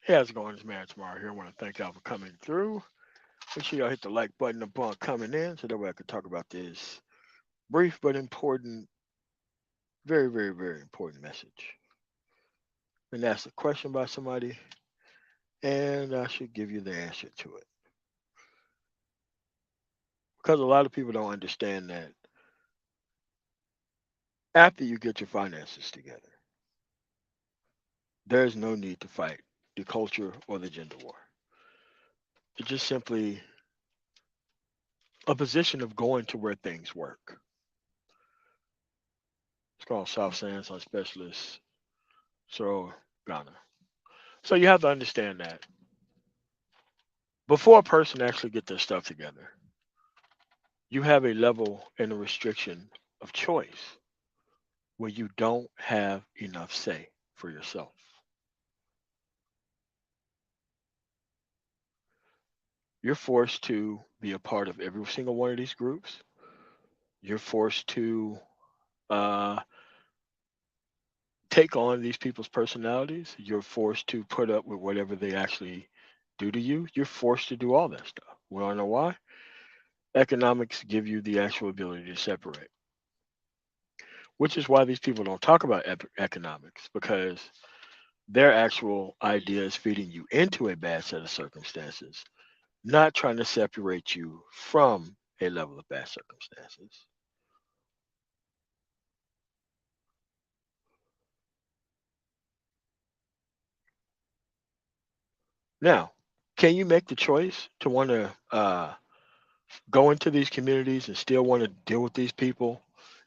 Hey, how's it going? It's Man Tomorrow here. I want to thank y'all for coming through. Make sure y'all hit the like button upon coming in so that way I can talk about this brief but important, very, very, very important message. Been asked a question by somebody, and I should give you the answer to it. Because a lot of people don't understand that after you get your finances together, there's no need to fight the culture or the gender war. It's just simply a position of going to where things work. It's called South Sands on Specialist, so Ghana. So you have to understand that before a person actually get their stuff together, you have a level and a restriction of choice where you don't have enough say for yourself. You're forced to be a part of every single one of these groups. You're forced to uh, take on these people's personalities. You're forced to put up with whatever they actually do to you. You're forced to do all that stuff. We all know why. Economics give you the actual ability to separate, which is why these people don't talk about economics because their actual idea is feeding you into a bad set of circumstances, not trying to separate you from a level of bad circumstances. Now, can you make the choice to want to go into these communities and still want to deal with these people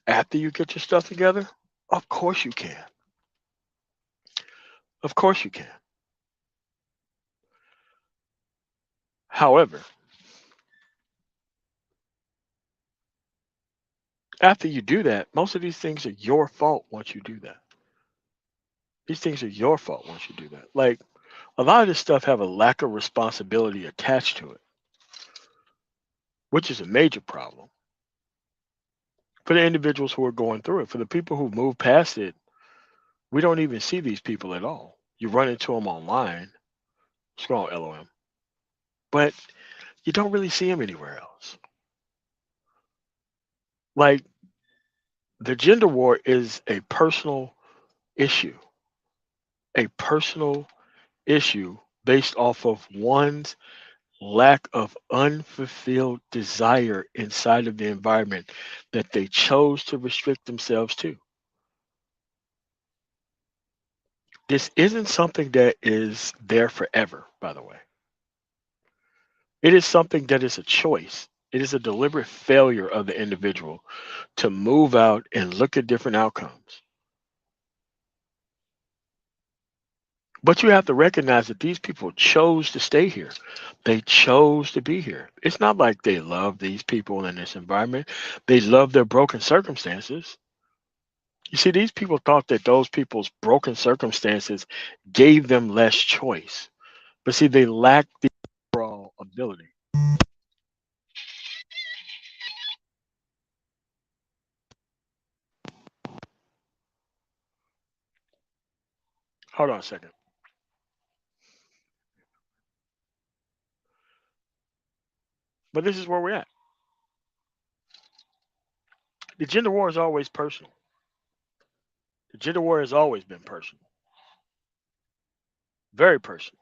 after you get your stuff together? Of course you can. Of course you can. However, after you do that, most of these things are your fault once you do that. These things are your fault once you do that. Like a lot of this stuff have a lack of responsibility attached to it, which is a major problem for the individuals who are going through it. For the people who move past it, we don't even see these people at all. You run into them online, scroll LOM, but you don't really see them anywhere else. Like the gender war is a personal issue based off of one's lack of unfulfilled desire inside of the environment that they chose to restrict themselves to. This isn't something that is there forever, by the way. It is something that is a choice. It is a deliberate failure of the individual to move out and look at different outcomes. But you have to recognize that these people chose to stay here. They chose to be here. It's not like they love these people in this environment. They love their broken circumstances. You see, these people thought that those people's broken circumstances gave them less choice. But see, they lacked the overall ability. Hold on a second. But this is where we're at. The gender war is always personal. The gender war has always been personal, very personal.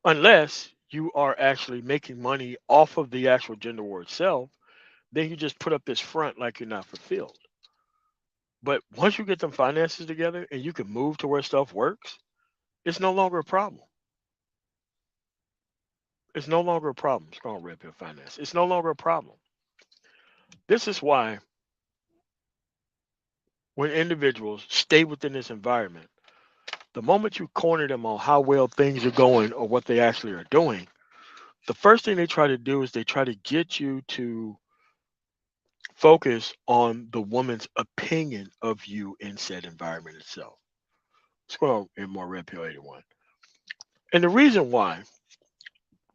Unless you are actually making money off of the actual gender war itself, then you just put up this front like you're not fulfilled. But once you get them finances together and you can move to where stuff works, it's no longer a problem. It's no longer a problem. It's called red pill finance. It's no longer a problem. This is why when individuals stay within this environment, the moment you corner them on how well things are going or what they actually are doing, the first thing they try to do is they try to get you to focus on the woman's opinion of you in said environment itself. Let's go on in more Red Pill 81. And the reason why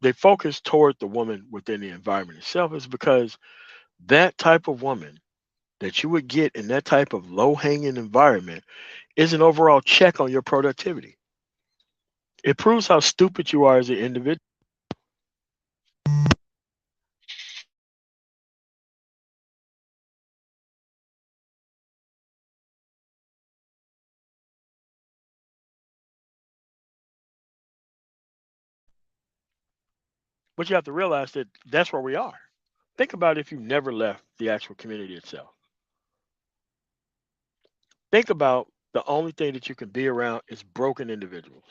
they focus toward the woman within the environment itself is because that type of woman that you would get in that type of low hanging environment is an overall check on your productivity. It proves how stupid you are as an individual. But you have to realize that that's where we are. Think about if you never left the actual community itself. Think about the only thing that you can be around is broken individuals.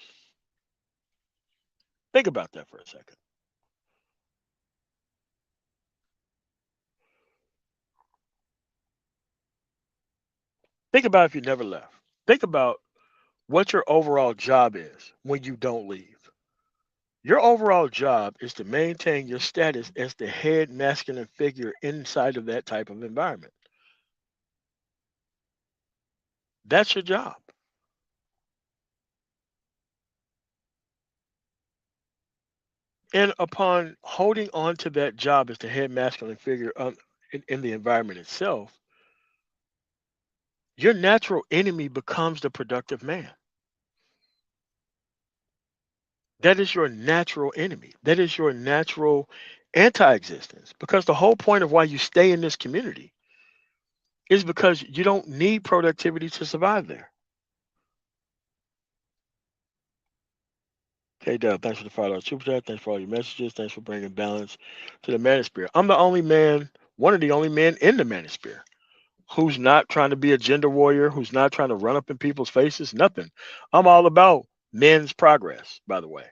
Think about that for a second. Think about if you never left. Think about what your overall job is when you don't leave. Your overall job is to maintain your status as the head masculine figure inside of that type of environment. That's your job. And upon holding on to that job as the head masculine figure in the environment itself, your natural enemy becomes the productive man. That is your natural enemy. That is your natural anti existence. Because the whole point of why you stay in this community is because you don't need productivity to survive there. Hey, Dale, thanks for the $5 super chat. Thanks for all your messages. Thanks for bringing balance to the manosphere. I'm the only man, one of the only men in the manosphere who's not trying to be a gender warrior, who's not trying to run up in people's faces, nothing. I'm all about men's progress, by the way.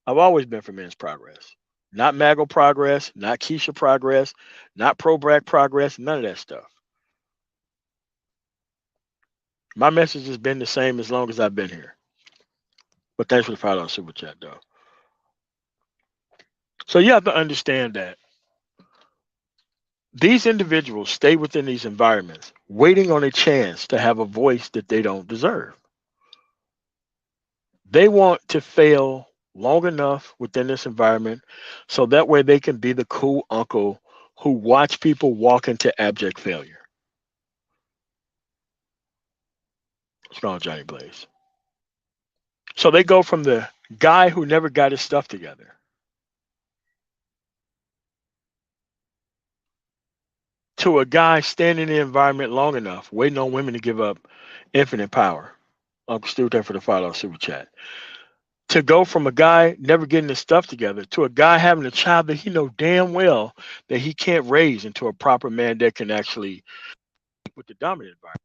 I've always been for men's progress. Not Maggle progress, not Keisha progress, not pro Bragg progress, none of that stuff. My message has been the same as long as I've been here. But thanks for the $5 super chat, though. So you have to understand that these individuals stay within these environments, waiting on a chance to have a voice that they don't deserve. They want to fail long enough within this environment so that way they can be the cool uncle who watch people walk into abject failure. What's going on, Johnny Blaze? So they go from the guy who never got his stuff together to a guy standing in the environment long enough, waiting on women to give up infinite power. Uncle Stu, thank for the $5 super chat. To go from a guy never getting his stuff together to a guy having a child that he know damn well that he can't raise into a proper man that can actually with the dominant environment.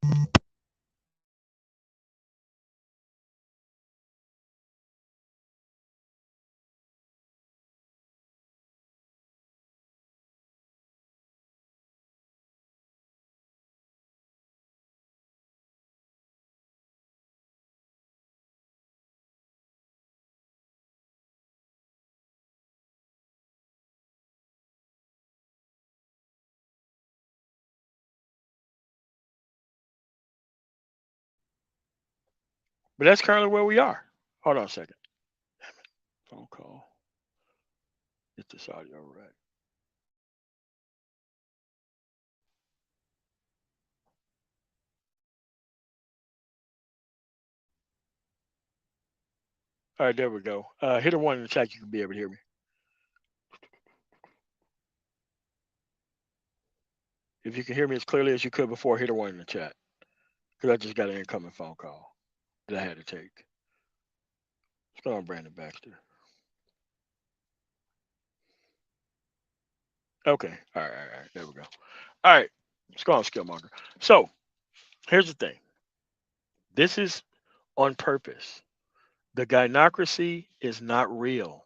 But that's currently where we are. Hold on a second. Phone call. Get this audio right. All right, there we go. Hit a one in the chat. You can be able to hear me. If you can hear me as clearly as you could before, hit a one in the chat. Because I just got an incoming phone call that I had to take. What's going on, Brandon Baxter? Okay. All right. All right. There we go. All right. Let's go on, Skillmonger. So here's the thing. This is on purpose. The gynocracy is not real.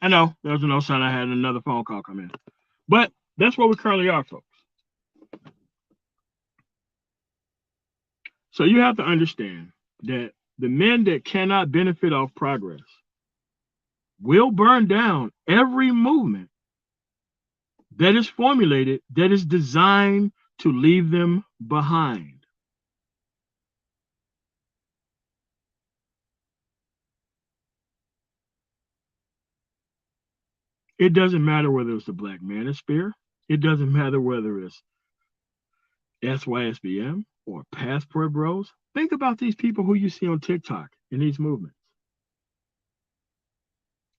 I know there was no sign I had another phone call come in. But That's where we currently are, folks. So you have to understand that the men that cannot benefit off progress will burn down every movement that is formulated that is designed to leave them behind. It doesn't matter whether it's the Black Manosphere. It doesn't matter whether it's SYSBM or Passport Bros. Think about these people who you see on TikTok in these movements.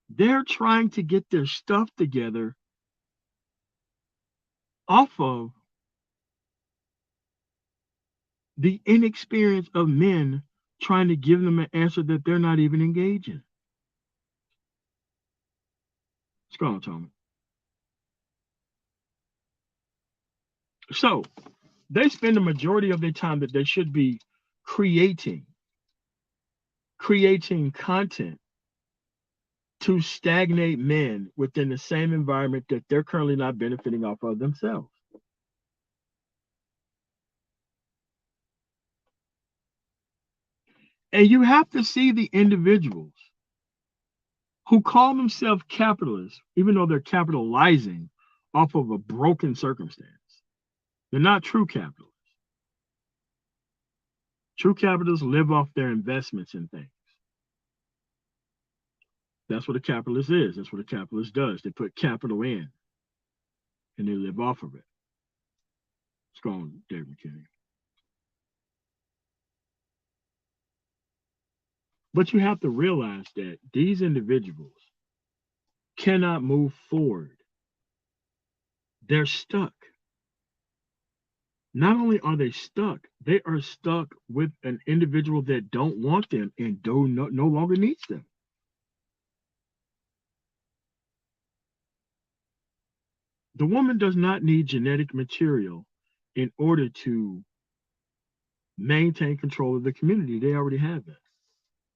They're trying to get their stuff together off of the inexperience of men trying to give them an answer that they're not even engaging. What's going on, Tommy? So they spend the majority of their time that they should be creating content to stagnate men within the same environment that they're currently not benefiting off of themselves. And you have to see the individuals who call themselves capitalists, even though they're capitalizing off of a broken circumstance. They're not true capitalists. True capitalists live off their investments in things. That's what a capitalist is. That's what a capitalist does. They put capital in and they live off of it. It's going, David McKinney. But you have to realize that these individuals cannot move forward. They're stuck. Not only are they stuck, they are stuck with an individual that don't want them and no longer needs them. The woman does not need genetic material in order to maintain control of the community. They already have that.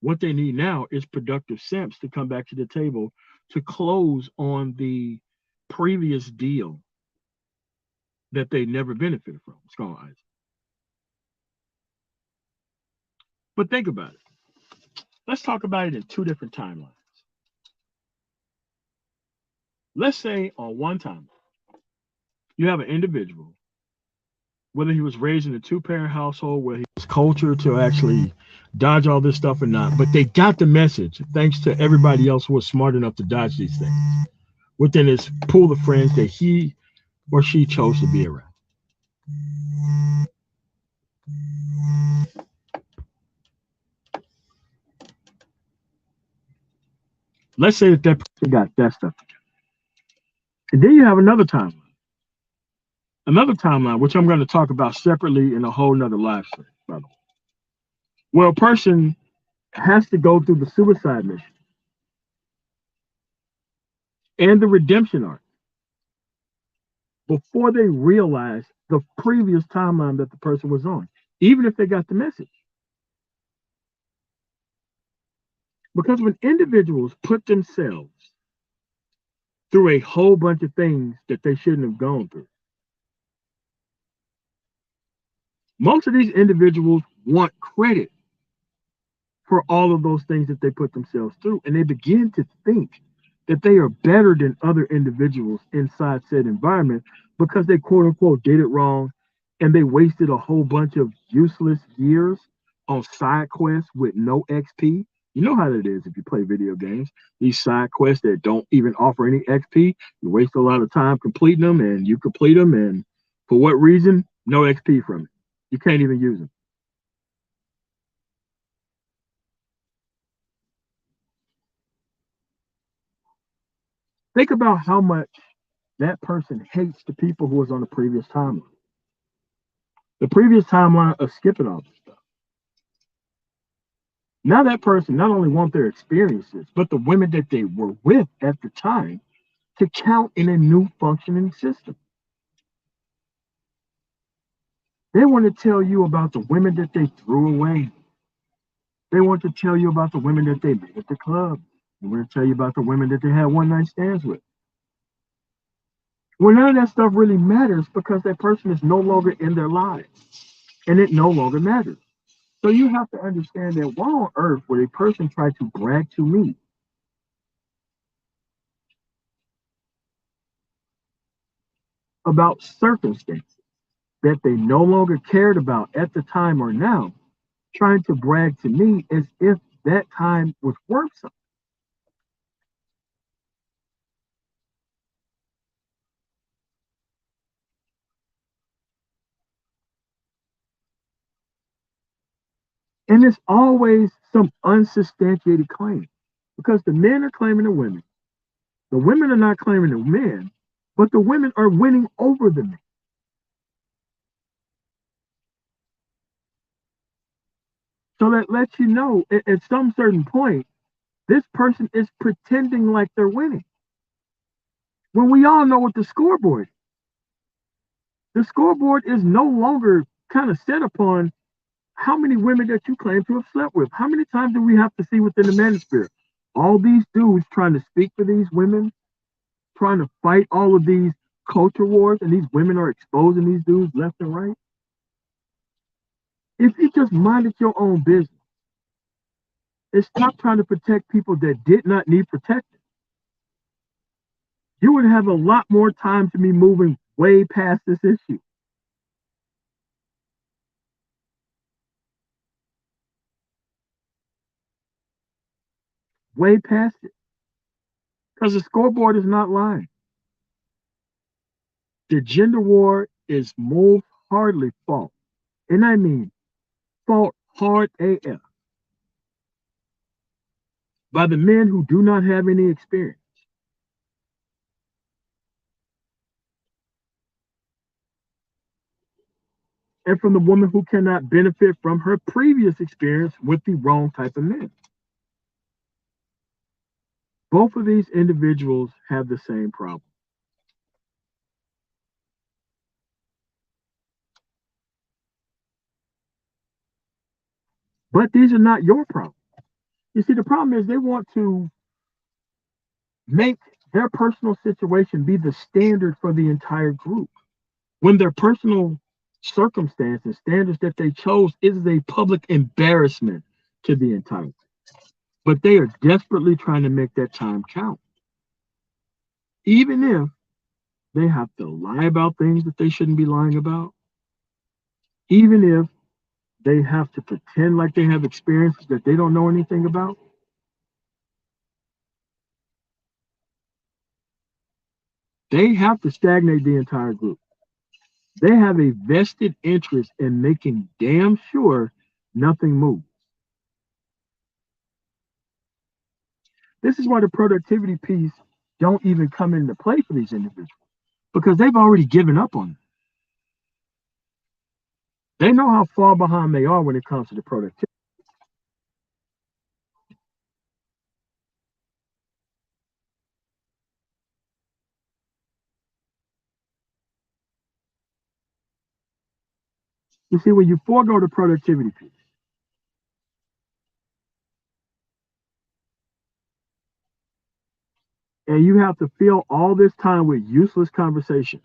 What they need now is productive simps to come back to the table to close on the previous deal that they never benefited from. It's called Isaac. But think about it. Let's talk about it in two different timelines. Let's say on one timeline, you have an individual, whether he was raised in a two-parent household where he was cultured to actually dodge all this stuff or not, but they got the message thanks to everybody else who was smart enough to dodge these things within his pool of friends that he or she chose to be around. Let's say that person got that stuff together. And then you have another timeline, which I'm going to talk about separately in a whole nother live stream, by the way, where a person has to go through the suicide mission and the redemption arc before they realize the previous timeline that the person was on, even if they got the message. Because when individuals put themselves through a whole bunch of things that they shouldn't have gone through, most of these individuals want credit for all of those things that they put themselves through. And they begin to think that they are better than other individuals inside said environment because they quote unquote did it wrong and they wasted a whole bunch of useless years on side quests with no XP. You know how it is if you play video games. These side quests that don't even offer any XP, you waste a lot of time completing them and you complete them. And for what reason? No XP from it. You can't even use them. Think about how much that person hates the people who was on the previous timeline. The previous timeline of skipping all this stuff. Now that person not only want their experiences, but the women that they were with at the time to count in a new functioning system. They want to tell you about the women that they threw away. They want to tell you about the women that they met at the club. They want to tell you about the women that they had one night stands with. Well, none of that stuff really matters because that person is no longer in their lives and it no longer matters. So you have to understand that why on earth would a person try to brag to me about circumstances that they no longer cared about at the time or now, trying to brag to me as if that time was worth something? And it's always some unsubstantiated claim because the men are claiming the women, the women are not claiming the men, but the women are winning over the men. So that lets you know at some certain point, this person is pretending like they're winning. When we all know what the scoreboard is. The scoreboard is no longer kind of set upon how many women that you claim to have slept with. How many times do we have to see within the manosphere? All these dudes trying to speak for these women, trying to fight all of these culture wars, and these women are exposing these dudes left and right. If you just minded your own business and stop trying to protect people that did not need protecting, you would have a lot more time to be moving way past this issue, way past it, because the scoreboard is not lying. The gender war is most hardly fought, and I mean fought hard AF by the men who do not have any experience, and from the woman who cannot benefit from her previous experience with the wrong type of men. Both of these individuals have the same problem. But these are not your problems. You see, the problem is they want to make their personal situation be the standard for the entire group when their personal circumstances, standards that they chose, is a public embarrassment to the entire group. But they are desperately trying to make that time count, even if they have to lie about things that they shouldn't be lying about, even if they have to pretend like they have experiences that they don't know anything about. They have to stagnate the entire group. They have a vested interest in making damn sure nothing moves. This is why the productivity piece don't even come into play for these individuals because they've already given up on it. They know how far behind they are when it comes to the productivity. You see, when you forego the productivity piece and you have to fill all this time with useless conversations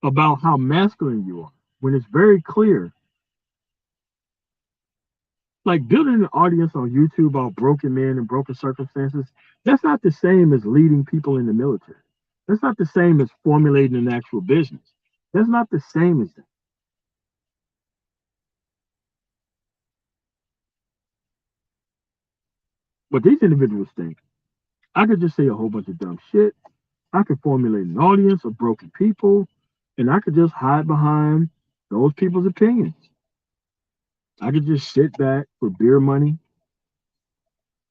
about how masculine you are, when it's very clear, like building an audience on YouTube about broken men and broken circumstances, that's not the same as leading people in the military. That's not the same as formulating an actual business. That's not the same as that. But these individuals think I could just say a whole bunch of dumb shit. I could formulate an audience of broken people, and I could just hide behind those people's opinions. I could just sit back for beer money.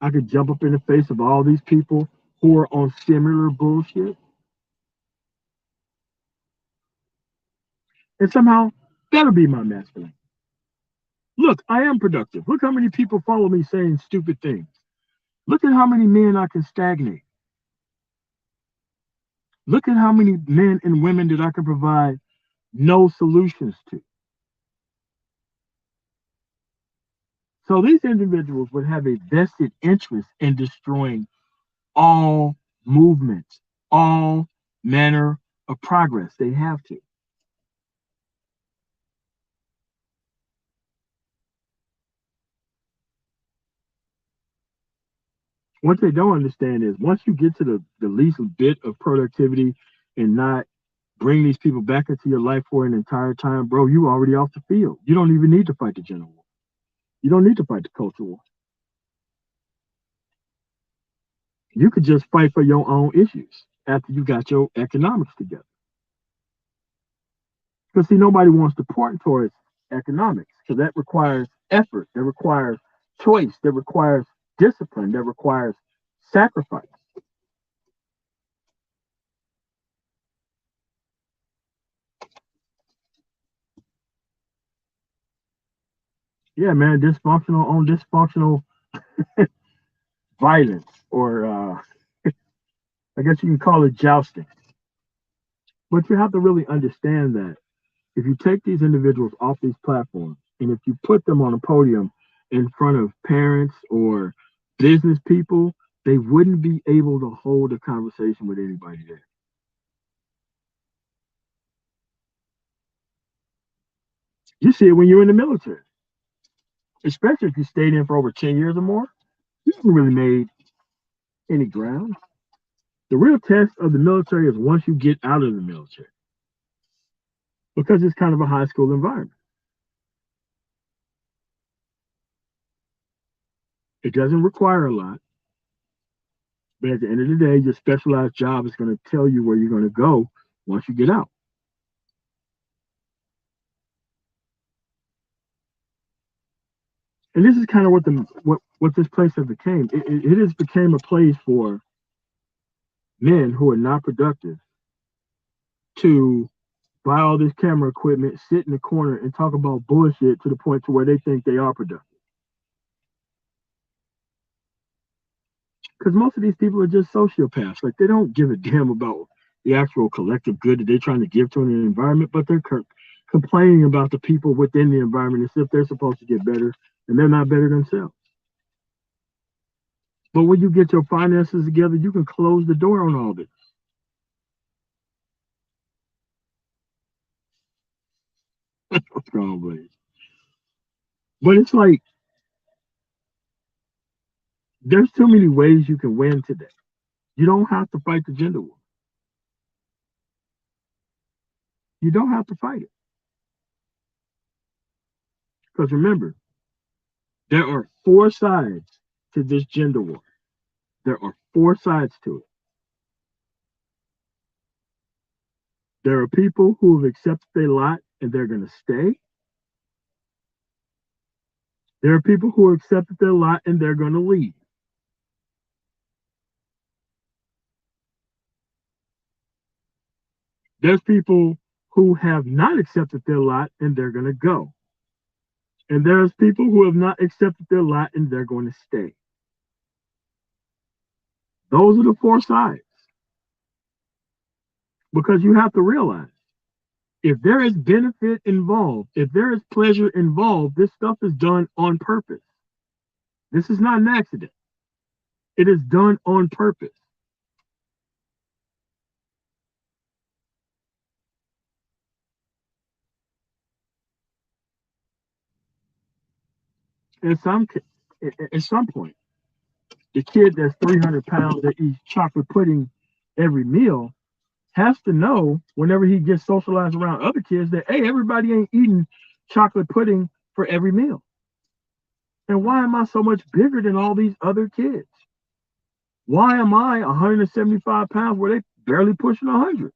I could jump up in the face of all these people who are on similar bullshit, and somehow that'll be my masculine. Look, I am productive. Look how many people follow me saying stupid things. Look at how many men I can stagnate. Look at how many men and women that I can provide no solutions to. So these individuals would have a vested interest in destroying all movements, all manner of progress. They have to. What they don't understand is once you get to the least bit of productivity and not bring these people back into your life for an entire time, bro, you already off the field. You don't even need to fight the gender war. You don't need to fight the culture war. You could just fight for your own issues after you got your economics together. Because see, nobody wants to point towards economics because that requires effort, that requires choice, that requires discipline, that requires sacrifice. Yeah, man, dysfunctional on dysfunctional violence, or I guess you can call it jousting. But you have to really understand that if you take these individuals off these platforms and if you put them on a podium in front of parents or business people, they wouldn't be able to hold a conversation with anybody there. You see it when you're in the military, especially if you stayed in for over 10 years or more. You haven't really made any ground. The real test of the military is once you get out of the military because it's kind of a high school environment. It doesn't require a lot, but at the end of the day, your specialized job is going to tell you where you're going to go once you get out. And this is kind of what this place has became. It has became a place for men who are not productive to buy all this camera equipment, sit in the corner, and talk about bullshit to the point to where they think they are productive. Because most of these people are just sociopaths. Like they don't give a damn about the actual collective good that they're trying to give to an environment, but they're complaining about the people within the environment as if they're supposed to get better and they're not better themselves. But when you get your finances together, you can close the door on all this. What's going on, Blaze? But it's like there's too many ways you can win today. You don't have to fight the gender war. You don't have to fight it. Because remember, there are four sides to this gender war. There are four sides to it. There are people who have accepted their lot and they're going to stay. There are people who have accepted their lot and they're going to leave. There's people who have not accepted their lot and they're going to go. And there's people who have not accepted their lot and they're going to stay. Those are the four sides. Because you have to realize if there is benefit involved, if there is pleasure involved, this stuff is done on purpose. This is not an accident. It is done on purpose. At some at some point, the kid that's 300 pounds that eats chocolate pudding every meal has to know whenever he gets socialized around other kids that hey, everybody ain't eating chocolate pudding for every meal. And why am I so much bigger than all these other kids? Why am I 175 pounds where they barely pushing 100?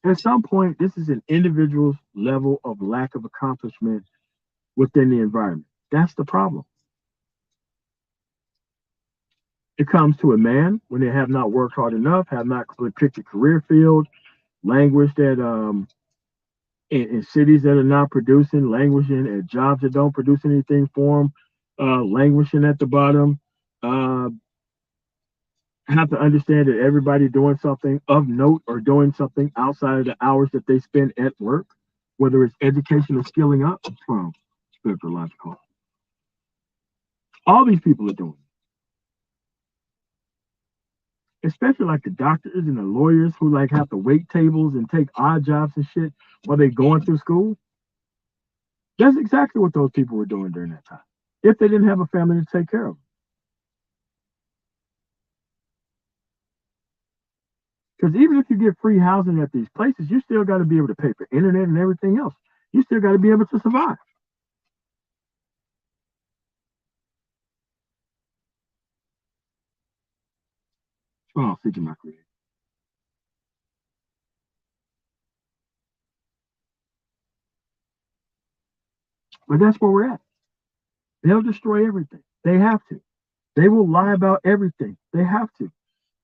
At some point, this is an individual's level of lack of accomplishment within the environment. That's the problem. It comes to a man when they have not worked hard enough, have not picked a career field, language that in cities that are not producing, languishing at jobs that don't produce anything for them, languishing at the bottom. Uh, have to understand that everybody doing something of note or doing something outside of the hours that they spend at work, whether it's education or skilling up from spiritual logical. All these people are doing it. especially like the doctors and the lawyers who like have to wait tables and take odd jobs and shit while they going through school. That's exactly what those people were doing during that time. If they didn't have a family to take care of them. Because even if you get free housing at these places, you still got to be able to pay for internet and everything else. You still got to be able to survive. Oh, seeking my creator. But that's where we're at. They'll destroy everything. They have to. They will lie about everything. They have to.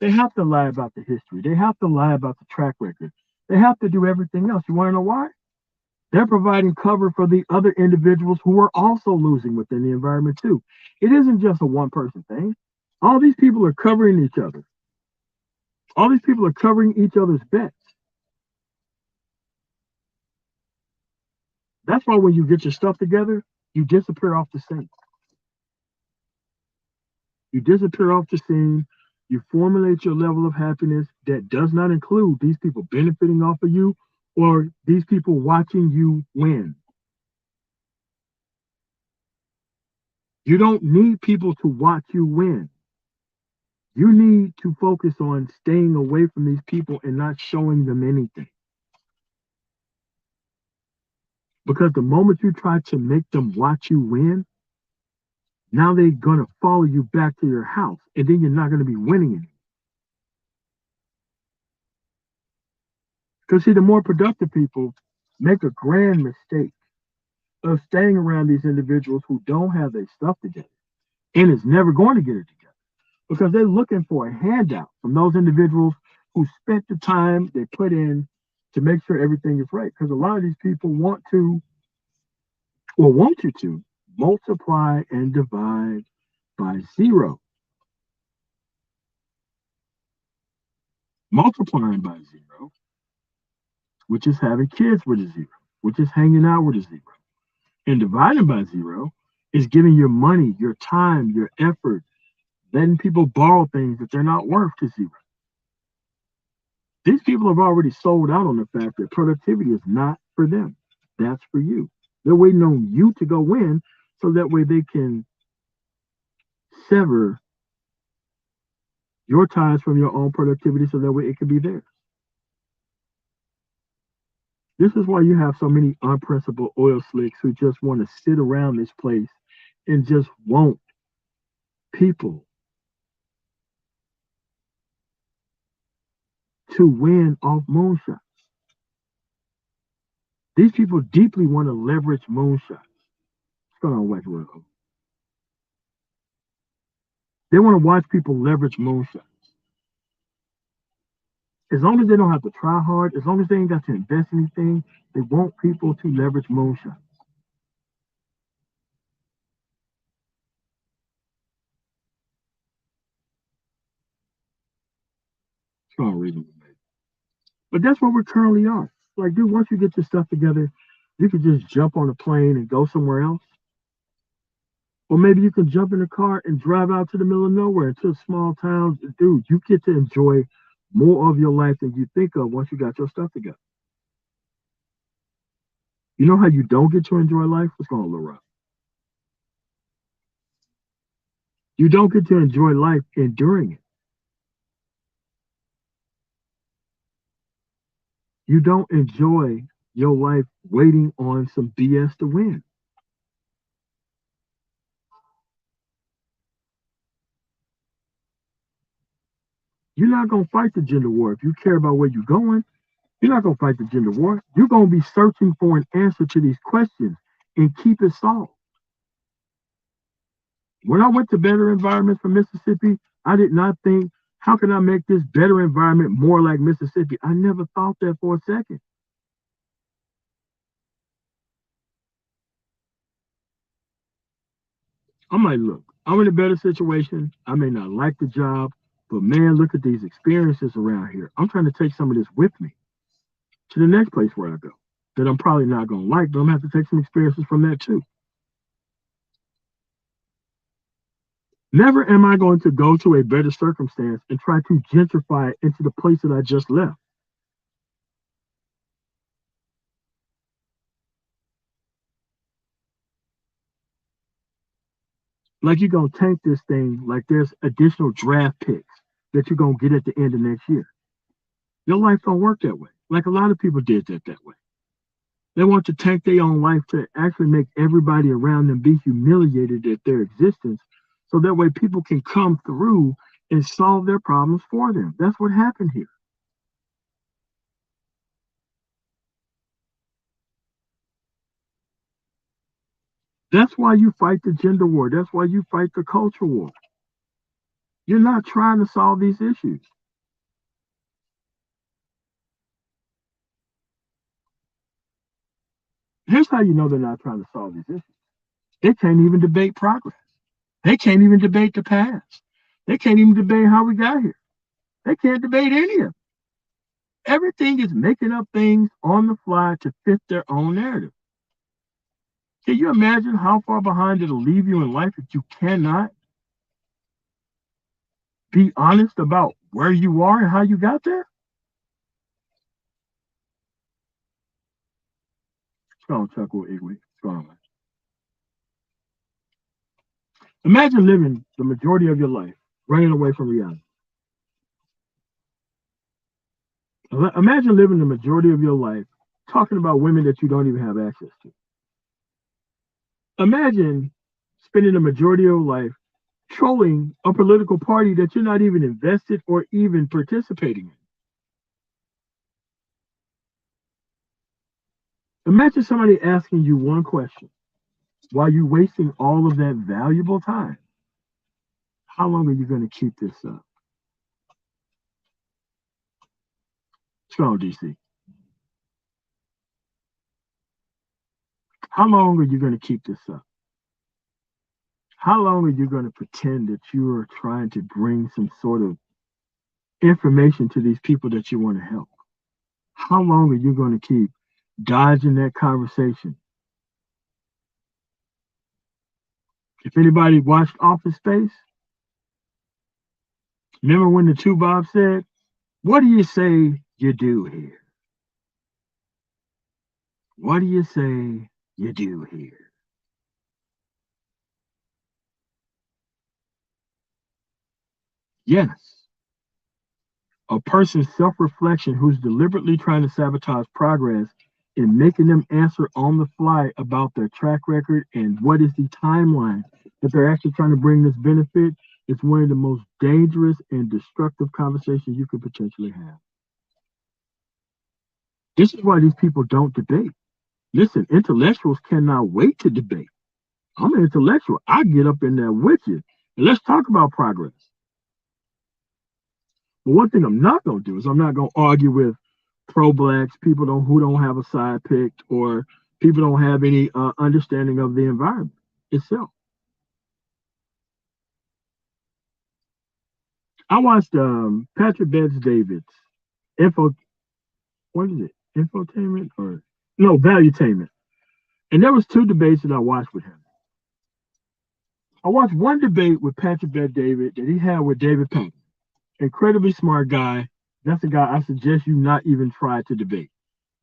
They have to lie about the history. They have to lie about the track record. They have to do everything else. You want to know why? They're providing cover for the other individuals who are also losing within the environment too. It isn't just a one person thing. All these people are covering each other. All these people are covering each other's bets. That's why when you get your stuff together, you disappear off the scene. You disappear off the scene. You formulate your level of happiness that does not include these people benefiting off of you or these people watching you win. You don't need people to watch you win. You need to focus on staying away from these people and not showing them anything. Because the moment you try to make them watch you win, now they're going to follow you back to your house and then you're not going to be winning anymore. Because, see, the more productive people make a grand mistake of staying around these individuals who don't have their stuff together and is never going to get it together because they're looking for a handout from those individuals who spent the time they put in to make sure everything is right. Because a lot of these people want to, or want you to, multiply and divide by zero. Multiplying by zero, which is having kids with a zero, which is hanging out with a zero. And dividing by zero is giving your money, your time, your effort, letting people borrow things that they're not worth to zero. These people have already sold out on the fact that productivity is not for them. That's for you. They're waiting on you to go win so that way they can sever your ties from your own productivity so that way it can be theirs. This is why you have so many unprincipled oil slicks who just want to sit around this place and just want people to win off moonshots. These people deeply want to leverage moonshots. What's going on, White World? They want to watch people leverage moonshots. As long as they don't have to try hard, as long as they ain't got to invest in anything, they want people to leverage moonshots. Strong reason to make. But that's where we currently are. Like, dude, once you get your stuff together, you can just jump on a plane and go somewhere else. Or maybe you can jump in a car and drive out to the middle of nowhere to a small town. Dude, you get to enjoy more of your life than you think of once you got your stuff together. You know how you don't get to enjoy life? What's going on, Lil Rock? You don't get to enjoy life enduring it. You don't enjoy your life waiting on some BS to win. You're not going to fight the gender war. If you care about where you're going, you're not going to fight the gender war. You're going to be searching for an answer to these questions and keep it solved. When I went to Better Environments for Mississippi, I did not think, how can I make this better environment more like Mississippi? I never thought that for a second. I'm like, look, I'm in a better situation. I may not like the job, but man, look at these experiences around here. I'm trying to take some of this with me to the next place where I go that I'm probably not going to like, but I'm going to have to take some experiences from that too. Never am I going to go to a better circumstance and try to gentrify it into the place that I just left. Like you're gonna tank this thing like there's additional draft picks that you're gonna get at the end of next year. Your life don't work that way. Like a lot of people did that way. They want to tank their own life to actually make everybody around them be humiliated at their existence, so that way people can come through and solve their problems for them. That's what happened here. That's why you fight the gender war. That's why you fight the culture war. You're not trying to solve these issues. Here's how you know they're not trying to solve these issues. They can't even debate progress. They can't even debate the past. They can't even debate how we got here. They can't debate any of it. Everything is making up things on the fly to fit their own narrative. Can you imagine how far behind it'll leave you in life if you cannot be honest about where you are and how you got there? It's going to chuckle, Igwe. It's going on. Imagine living the majority of your life running away from reality. Imagine living the majority of your life talking about women that you don't even have access to. Imagine spending the majority of your life trolling a political party that you're not even invested or even participating in. Imagine somebody asking you one question while you're wasting all of that valuable time. How long are you going to keep this up? Strong DC. How long are you going to keep this up? How long are you going to pretend that you are trying to bring some sort of information to these people that you want to help? How long are you going to keep dodging that conversation? If anybody watched Office Space, remember when the two Bob said, "What do you say you do here? What do you say you do here?" Yes, a person's self reflection who's deliberately trying to sabotage progress and making them answer on the fly about their track record and what is the timeline that they're actually trying to bring this benefit. It's one of the most dangerous and destructive conversations you could potentially have. This is why these people don't debate. Listen, intellectuals cannot wait to debate. I'm an intellectual. I get up in there with you and let's talk about progress. But one thing I'm not going to do is I'm not going to argue with pro-blacks, people who don't have a side picked, or people don't have any understanding of the environment itself. I watched Patrick Betts David's info. What is it? Infotainment or no valuetainment? And there was two debates that I watched with him. I watched one debate with Patrick Bet David that he had with David Patton. Incredibly smart guy. That's a guy I suggest you not even try to debate,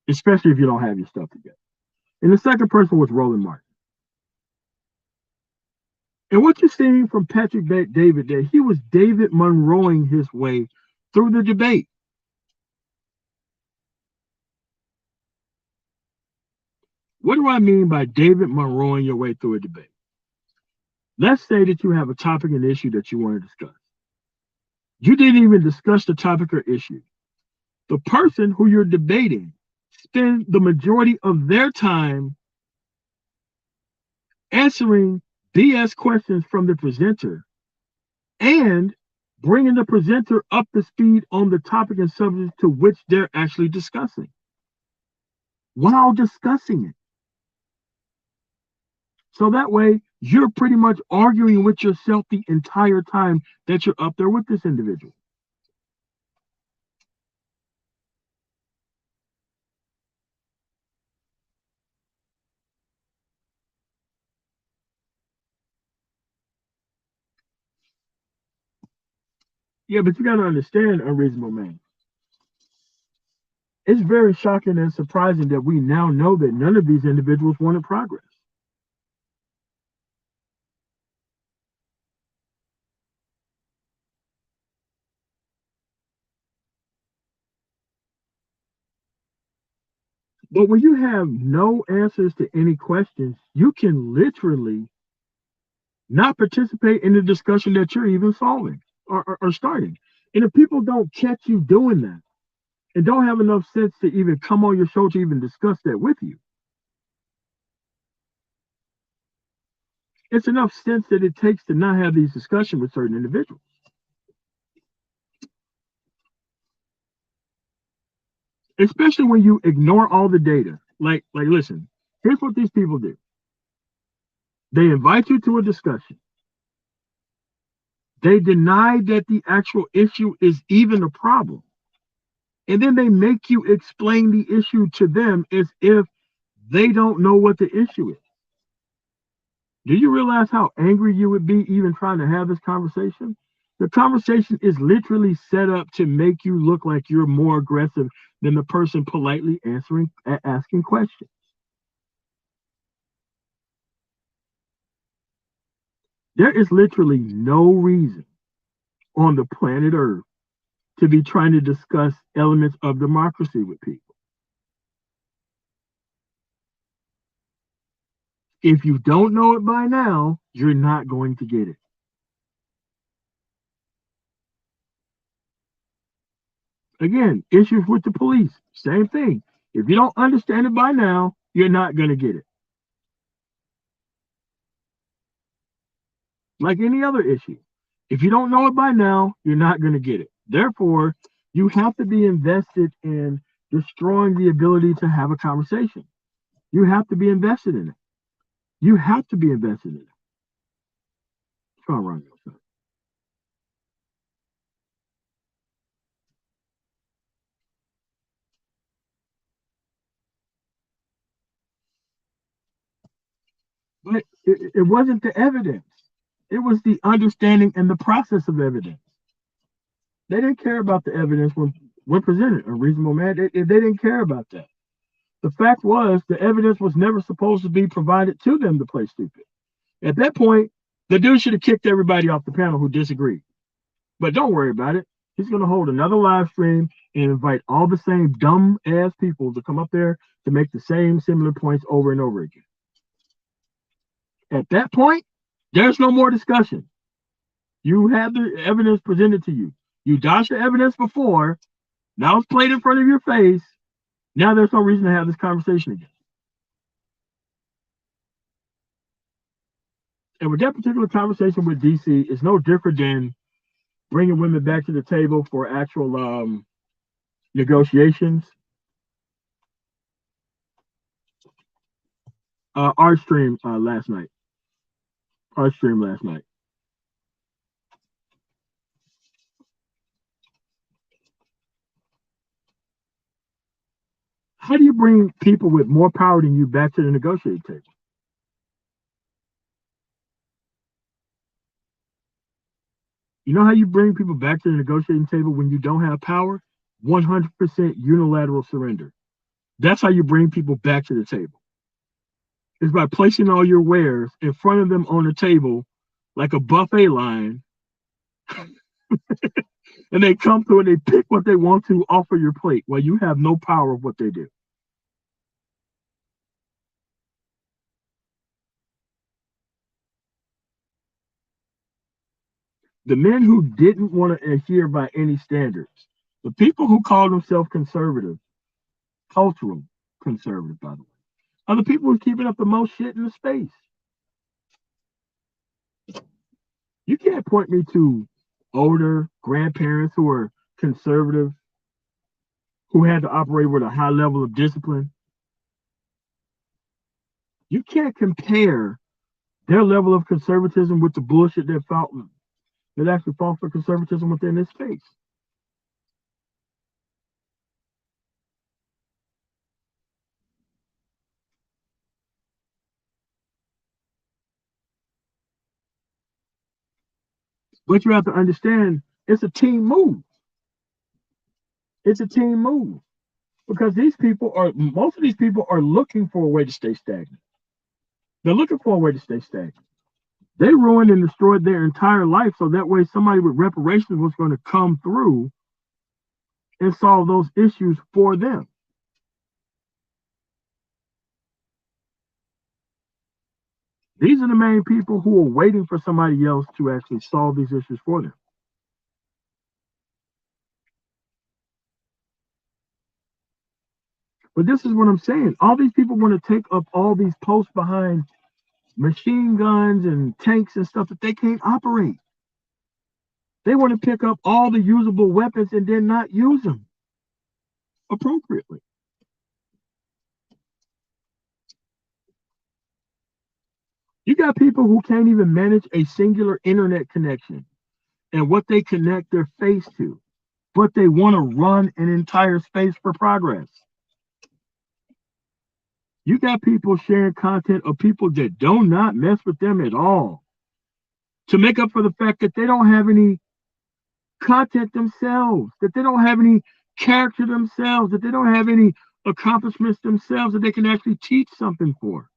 especially if you don't have your stuff together. And the second person was Roland Martin. And what you're seeing from Patrick Bet David that he was David Monroeing his way through the debate. What do I mean by David Monroeing your way through a debate? Let's say that you have a topic and issue that you want to discuss. You didn't even discuss the topic or issue. The person who you're debating spend the majority of their time answering BS questions from the presenter and bringing the presenter up to speed on the topic and subject to which they're actually discussing while discussing it. So that way, you're pretty much arguing with yourself the entire time that you're up there with this individual. Yeah, but you got to understand, unreasonable man. It's very shocking and surprising that we now know that none of these individuals wanted progress. But when you have no answers to any questions, you can literally not participate in the discussion that you're even solving or starting. And if people don't catch you doing that and don't have enough sense to even come on your show to even discuss that with you, it's enough sense that it takes to not have these discussions with certain individuals. Especially when you ignore all the data. Listen, here's what these people do. They invite you to a discussion. They deny that the actual issue is even a problem. And then they make you explain the issue to them as if they don't know what the issue is. Do you realize how angry you would be even trying to have this conversation? The conversation is literally set up to make you look like you're more aggressive than the person politely asking questions. There is literally no reason on the planet Earth to be trying to discuss elements of democracy with people. If you don't know it by now, you're not going to get it. Again, issues with the police, same thing. If you don't understand it by now, you're not going to get it. Like any other issue. If you don't know it by now, you're not going to get it. Therefore, you have to be invested in destroying the ability to have a conversation. You have to be invested in it. You have to be invested in it. Try to run yourself. But it wasn't the evidence. It was the understanding and the process of evidence. They didn't care about the evidence when presented. A reasonable man, they didn't care about that. The fact was, the evidence was never supposed to be provided to them to play stupid. At that point, the dude should have kicked everybody off the panel who disagreed. But don't worry about it. He's going to hold another live stream and invite all the same dumb ass people to come up there to make the same similar points over and over again. At that point, there's no more discussion. You have the evidence presented to you. You dodged the evidence before. Now it's played in front of your face. Now there's no reason to have this conversation again. And with that particular conversation with DC, it's no different than bringing women back to the table for actual negotiations. Our stream last night. Our stream last night. How do you bring people with more power than you back to the negotiating table? You know how you bring people back to the negotiating table when you don't have power? 100% unilateral surrender. That's how you bring people back to the table. Is by placing all your wares in front of them on the table like a buffet line, and they come through and they pick what they want to off of your plate while you have no power of what they do. The men who didn't want to adhere by any standards, the people who call themselves conservative, cultural conservative, by the way, are the people who's keeping up the most shit in the space. You can't point me to older grandparents who are conservative, who had to operate with a high level of discipline. You can't compare their level of conservatism with the bullshit that actually falls for conservatism within this space. But you have to understand It's a team move. It's a team move because most of these people are looking for a way to stay stagnant. They're looking for a way to stay stagnant. They ruined and destroyed their entire life so that way somebody with reparations was going to come through and solve those issues for them. These are the main people who are waiting for somebody else to actually solve these issues for them. But this is what I'm saying. All these people want to take up all these posts behind machine guns and tanks and stuff that they can't operate. They want to pick up all the usable weapons and then not use them appropriately. You got people who can't even manage a singular internet connection and what they connect their face to, but they want to run an entire space for progress. You got people sharing content of people that do not mess with them at all to make up for the fact that they don't have any content themselves, that they don't have any character themselves, that they don't have any accomplishments themselves that they can actually teach something for.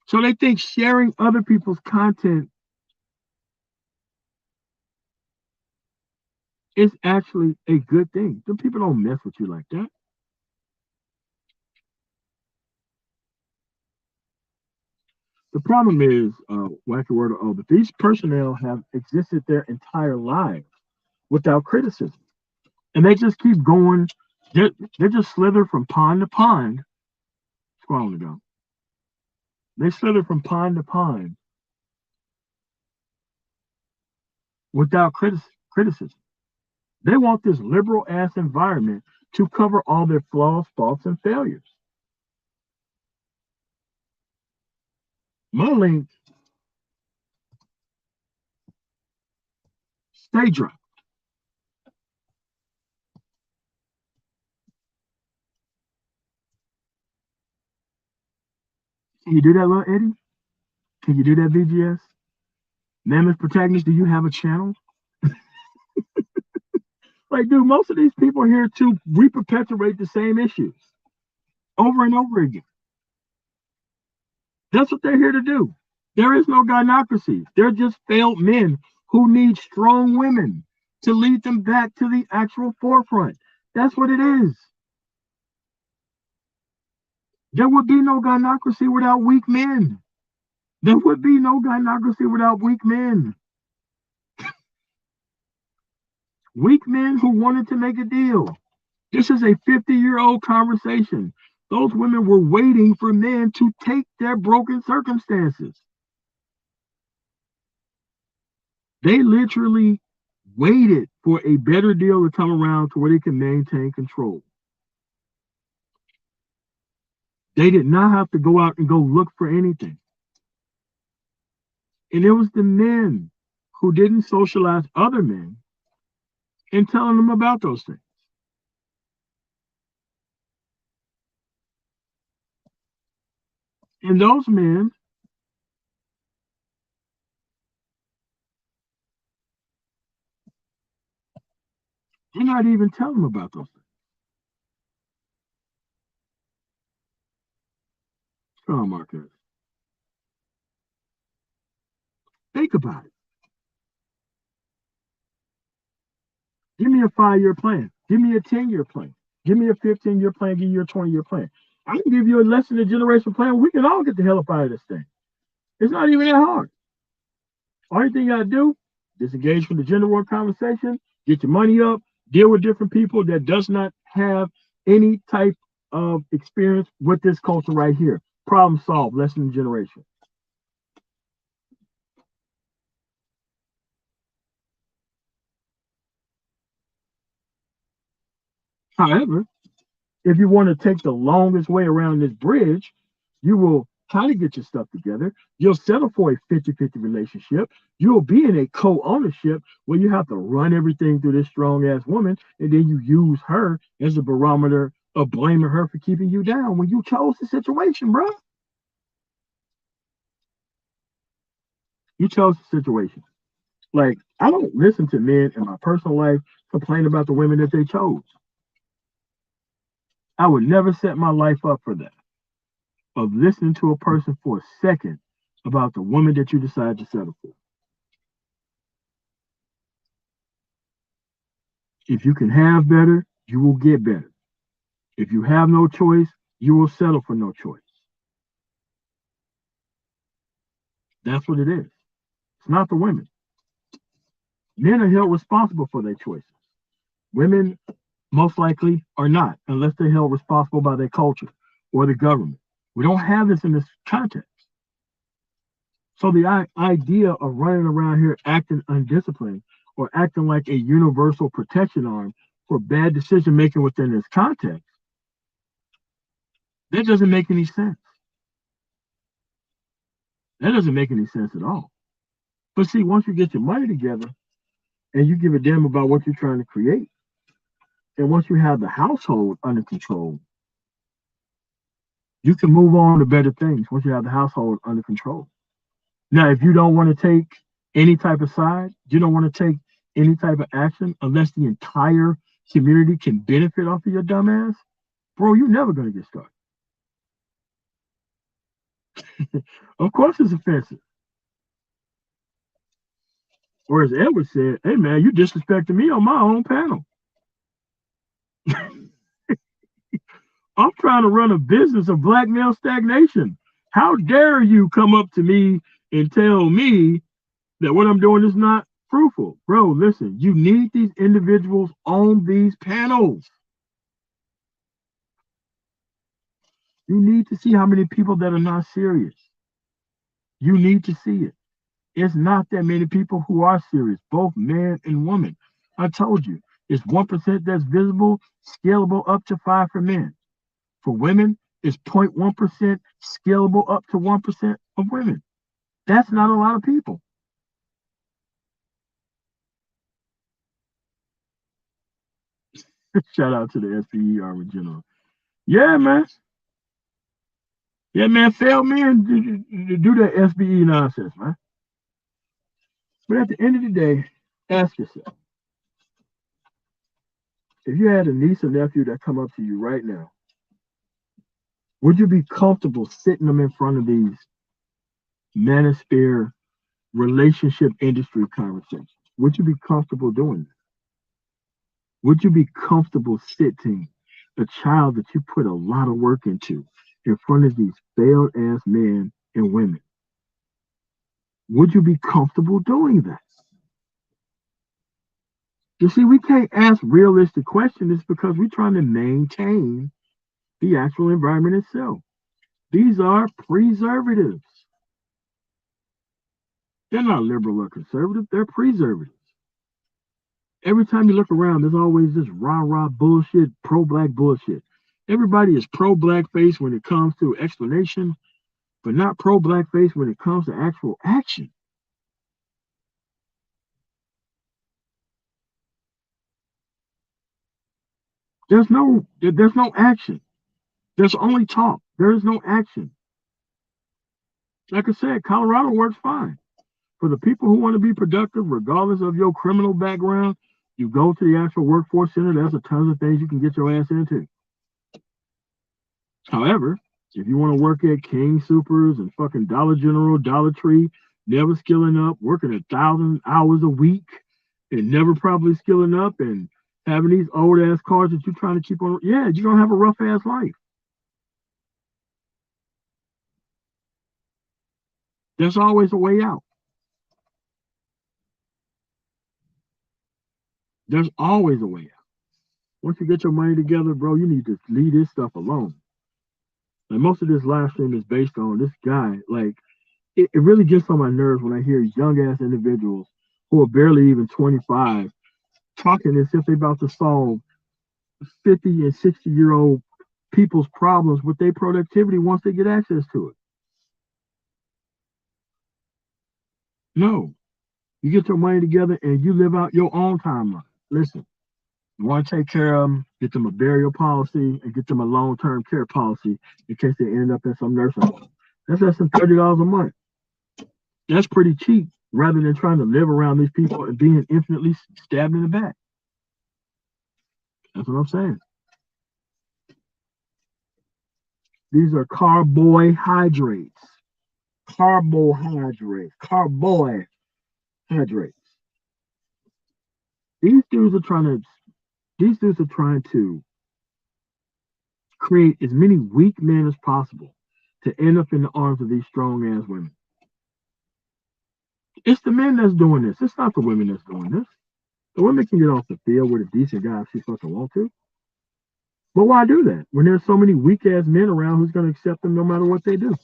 So they think sharing other people's content is actually a good thing. The people don't mess with you like that. The problem is, wacky word or that these personnel have existed their entire lives without criticism. And they just keep going. They just slither from pond to pond. Scrolling down. They slither from pond to pond without criticism. They want this liberal ass environment to cover all their flaws, faults, and failures. My link, stay dry. Can you do that, little Eddie? Can you do that, VGS? Mammoth protagonist, do you have a channel? Like, dude, most of these people are here to reperpetuate the same issues over and over again. That's what they're here to do. There is no gynocracy. They're just failed men who need strong women to lead them back to the actual forefront. That's what it is. There would be no gynocracy without weak men. There would be no gynocracy without weak men. Weak men who wanted to make a deal. This is a 50-year-old conversation. Those women were waiting for men to take their broken circumstances. They literally waited for a better deal to come around to where they can maintain control. They did not have to go out and go look for anything. And it was the men who didn't socialize other men and telling them about those things. And those men, you're not even telling them about those things. Come on, Marcus. Think about it. Give me a 5-year plan. Give me a 10-year plan. Give me a 15-year plan. Give you a 20-year plan. I can give you a less than a generation plan. We can all get the hell up out of this thing. It's not even that hard. Only thing you gotta do, disengage from the gender war conversation, get your money up, deal with different people that does not have any type of experience with this culture right here. Problem solved, less than a generation. However, if you want to take the longest way around this bridge, you will kind of get your stuff together. You'll settle for a 50-50 relationship. You'll be in a co-ownership where you have to run everything through this strong ass woman, and then you use her as a barometer of blaming her for keeping you down when you chose the situation, bro. You chose the situation. Like, I don't listen to men in my personal life complain about the women that they chose. I would never set my life up for that, of listening to a person for a second about the woman that you decide to settle for. If you can have better, you will get better. If you have no choice, you will settle for no choice. That's what it is. It's not the women. Men are held responsible for their choices. Women most likely are not, unless they're held responsible by their culture or the government. We don't have this in this context. So the idea of running around here acting undisciplined or acting like a universal protection arm for bad decision making within this context, that doesn't make any sense. That doesn't make any sense at all. But see, once you get your money together and you give a damn about what you're trying to create, and once you have the household under control, you can move on to better things once you have the household under control. Now, if you don't want to take any type of side, you don't want to take any type of action unless the entire community can benefit off of your dumbass, bro, you're never going to get started. Of course, it's offensive. Or as Edward said, hey man, you disrespected me on my own panel. I'm trying to run a business of black male stagnation. How dare you come up to me and tell me that what I'm doing is not fruitful? Bro, listen, you need these individuals on these panels. You need to see how many people that are not serious. You need to see it. It's not that many people who are serious, both man and woman. I told you, it's 1% that's visible, scalable up to 5 for men. For women, it's 0.1% scalable up to 1% of women. That's not a lot of people. Shout out to the SPE Army General. Yeah, man. Yeah, man. Fail men do that SBE nonsense, man. But at the end of the day, ask yourself, if you had a niece or nephew that come up to you right now, would you be comfortable sitting them in front of these manosphere relationship industry conversations? Would you be comfortable doing that? Would you be comfortable sitting a child that you put a lot of work into in front of these failed ass men and women? Would you be comfortable doing that? You see, we can't ask realistic questions because we're trying to maintain the actual environment itself. These are preservatives. They're not liberal or conservative, they're preservatives. Every time you look around, there's always this rah rah bullshit, pro black bullshit. Everybody is pro blackface when it comes to explanation, but not pro blackface when it comes to actual action. There's no action. There's only talk. There is no action. Like I said, Colorado works fine. For the people who want to be productive, regardless of your criminal background, you go to the actual workforce center. There's a ton of things you can get your ass into. However, if you want to work at King Supers and fucking Dollar General, Dollar Tree, never skilling up, working 1,000 hours a week and never probably skilling up and having these old ass cars that you're trying to keep on, yeah, you're gonna have a rough ass life. There's always a way out. There's always a way out. Once you get your money together, bro, you need to leave this stuff alone. Like most of this live stream is based on this guy. Like it really gets on my nerves when I hear young ass individuals who are barely even 25 talking as if they're about to solve 50 and 60-year old people's problems with their productivity once they get access to it. No, you get your money together and you live out your own timeline. Listen, you want to take care of them, get them a burial policy and get them a long-term care policy in case they end up in some nursing home. That's less than $30 a month. That's pretty cheap rather than trying to live around these people and being infinitely stabbed in the back. That's what I'm saying. These are carbohydrates. Carbohydrates. Carbohydrates. These dudes are trying to. These dudes are trying to create as many weak men as possible to end up in the arms of these strong ass women. It's the men that's doing this. It's not the women that's doing this. The women can get off the field with a decent guy if she fucking want to. But why do that when there's so many weak ass men around who's going to accept them no matter what they do?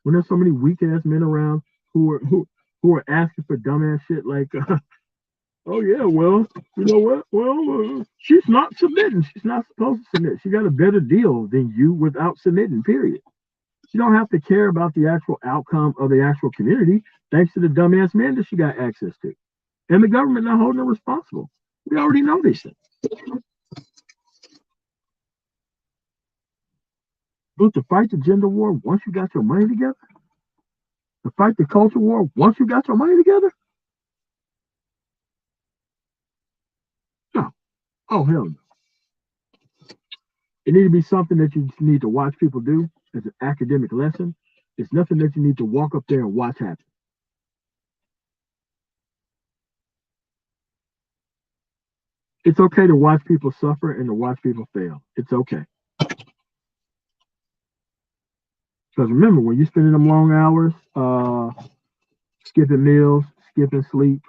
When there's so many weak ass men around who are asking for dumbass shit like, oh yeah, well, you know what? Well, she's not submitting. She's not supposed to submit. She got a better deal than you without submitting. Period. She don't have to care about the actual outcome of the actual community, thanks to the dumbass men that she got access to, and the government not holding her responsible. We already know these things. But to fight the gender war once you got your money together, to fight the culture war once you got your money together, no. Oh hell no. It need to be something that you need to watch people do as an academic lesson. It's nothing that you need to walk up there and watch happen. It's okay to watch people suffer and to watch people fail. It's okay. Because remember, when you're spending them long hours, skipping meals, skipping sleep,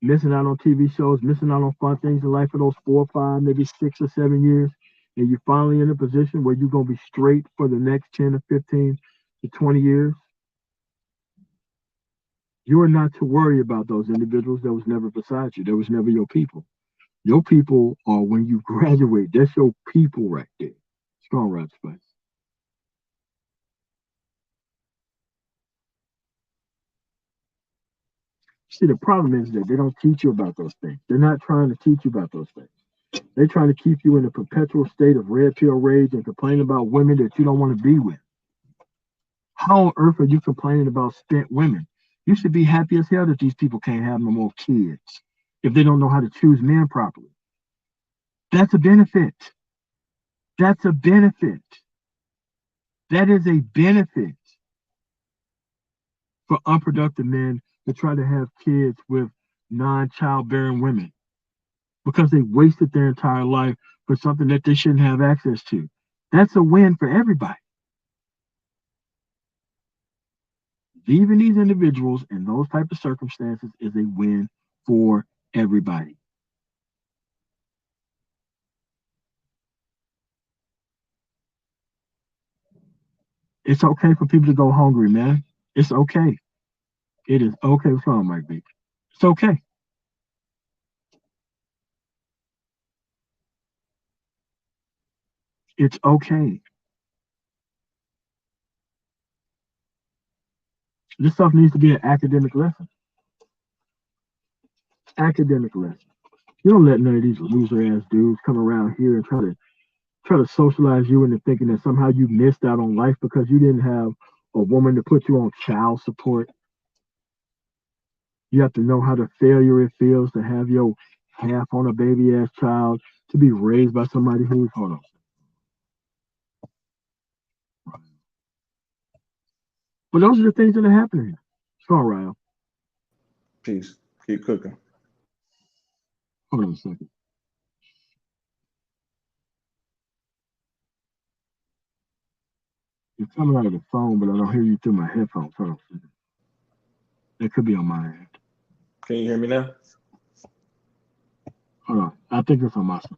missing out on TV shows, missing out on fun things in life for those 4 or 5, maybe 6 or 7 years, and you're finally in a position where you're going to be straight for the next 10 or 15 to 20 years, you are not to worry about those individuals that was never beside you. That was never your people. Your people are when you graduate. That's your people right there. Strong right spice. See, the problem is that they don't teach you about those things. They're not trying to teach you about those things. They're trying to keep you in a perpetual state of red pill rage and complain about women that you don't want to be with. How on earth are you complaining about spent women? You should be happy as hell that these people can't have no more kids if they don't know how to choose men properly. That's a benefit. That's a benefit. That is a benefit for unproductive men to try to have kids with non-childbearing women because they wasted their entire life for something that they shouldn't have access to. That's a win for everybody. Leaving these individuals in those type of circumstances is a win for everybody. It's okay for people to go hungry, man. It's okay. It is okay. What's wrong, Mike B? It's okay. It's okay. This stuff needs to be an academic lesson. Academic lesson. You don't let none of these loser ass dudes come around here and try to socialize you into thinking that somehow you missed out on life because you didn't have a woman to put you on child support. You have to know how the failure it feels to have your half on a baby ass child to be raised by somebody who's hold on. But those are the things that are happening here. It's all right. Peace. Keep cooking. Hold on a second. You're coming out of the phone, but I don't hear you through my headphones. Hold on a second. It could be on my end. Can you hear me now? Hold on. I think it's on my side.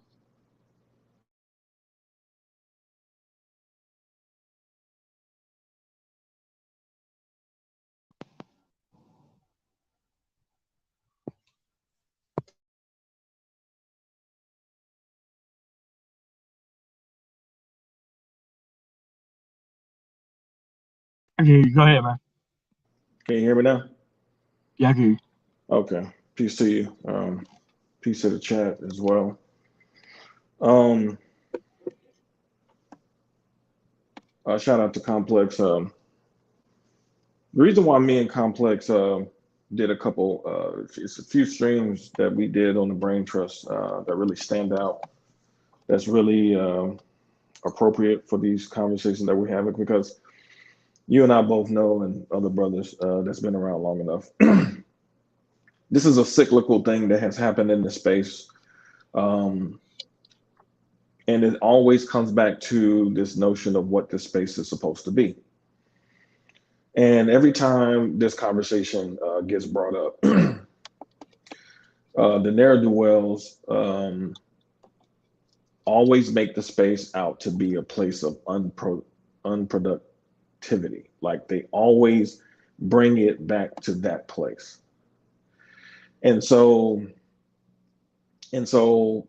I can hear you. Go ahead, man. Can you hear me now? Yeah, I can hear you. Okay. Peace to you. Peace to the chat as well. Um, Shout out to Complex. The reason why me and Complex did it's a few streams that we did on the Brain Trust that really stand out. That's really appropriate for these conversations that we're having because you and I both know, and other brothers that's been around long enough. This is a cyclical thing that has happened in the space, um, and it always comes back to this notion of what this space is supposed to be. And every time this conversation gets brought up, the ne'er do wells always make the space out to be a place of unproductivity. Like they always bring it back to that place. And so and so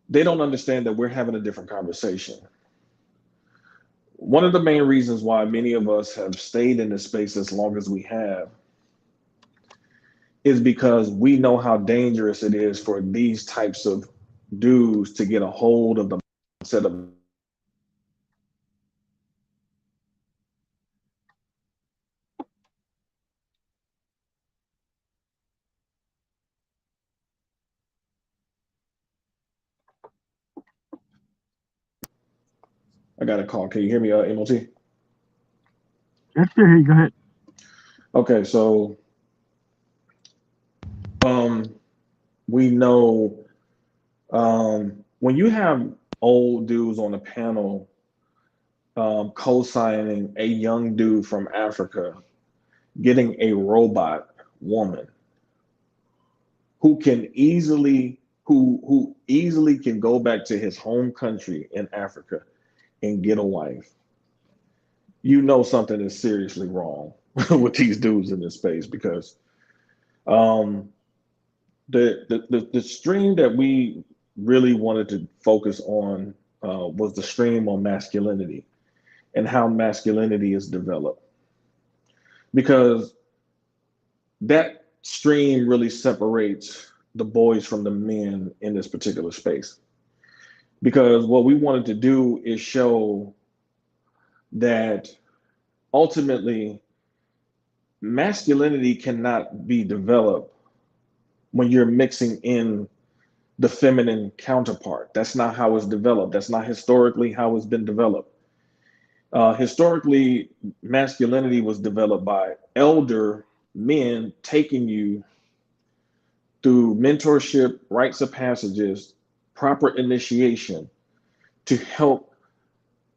they don't understand that we're having a different conversation. One of the main reasons why many of us have stayed in this space as long as we have is because we know how dangerous it is for these types of dudes to get a hold of the mindset of I got a call. Can you hear me, MOT? Let's hear you. Go ahead. Okay, so um, we know when you have old dudes on the panel co-signing a young dude from Africa getting a robot woman who easily can go back to his home country in Africa and get a wife, you know something is seriously wrong with these dudes in this space because um, the stream that we really wanted to focus on was the stream on masculinity and how masculinity is developed because that stream really separates the boys from the men in this particular space because what we wanted to do is show that ultimately masculinity cannot be developed when you're mixing in the feminine counterpart. That's not how it's developed. That's not historically how it's been developed. Historically, masculinity was developed by elder men taking you through mentorship, rites of passages, proper initiation to help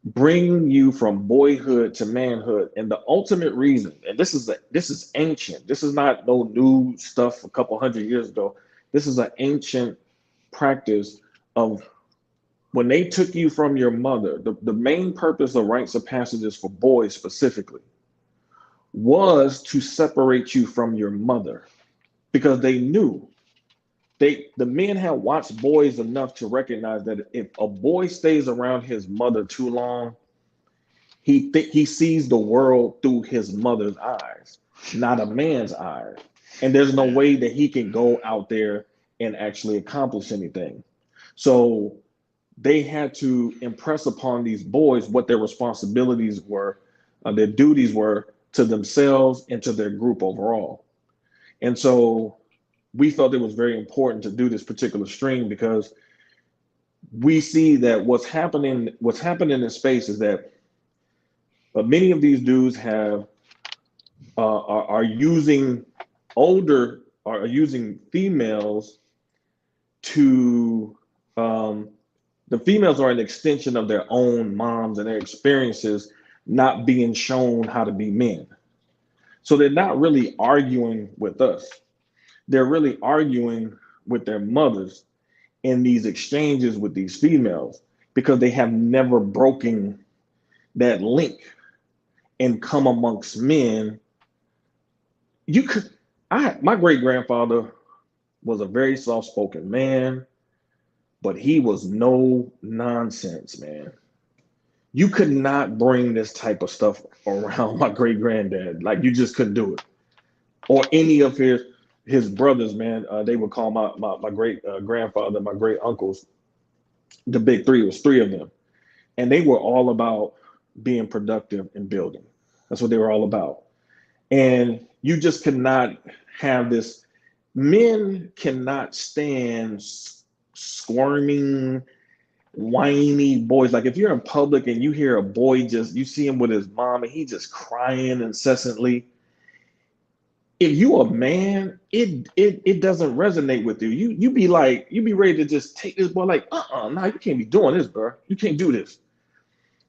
bring you from boyhood to manhood. And the ultimate reason, and this is ancient. This is not no new stuff a couple hundred years ago. This is an ancient practice of when they took you from your mother. The main purpose of rites of passages for boys specifically was to separate you from your mother because they knew the men had watched boys enough to recognize that if a boy stays around his mother too long, he sees the world through his mother's eyes, not a man's eyes. And there's no Yeah. way that he can go out there and actually accomplish anything. So they had to impress upon these boys what their responsibilities were, their duties were to themselves and to their group overall. And so we felt it was very important to do this particular stream because we see that what's happening in space is that many of these dudes are using older are using females to um, the females are an extension of their own moms and their experiences not being shown how to be men. So they're not really arguing with us. They're really arguing with their mothers in these exchanges with these females because they have never broken that link and come amongst men. You could I My great grandfather was a very soft spoken man, but he was no nonsense, man. You could not bring this type of stuff around my great granddad. Like you just couldn't do it. Or any of his brothers, man. They would call my great grandfather, my great uncles, the big three. It was three of them, and they were all about being productive and building. That's what they were all about. And you just cannot have this. Men cannot stand squirming, whiny boys. Like if you're in public and you hear a boy, just you see him with his mom and he just crying incessantly, if you a man, it doesn't resonate with you. You be like, you be ready to just take this boy like, nah, you can't be doing this, bro. You can't do this.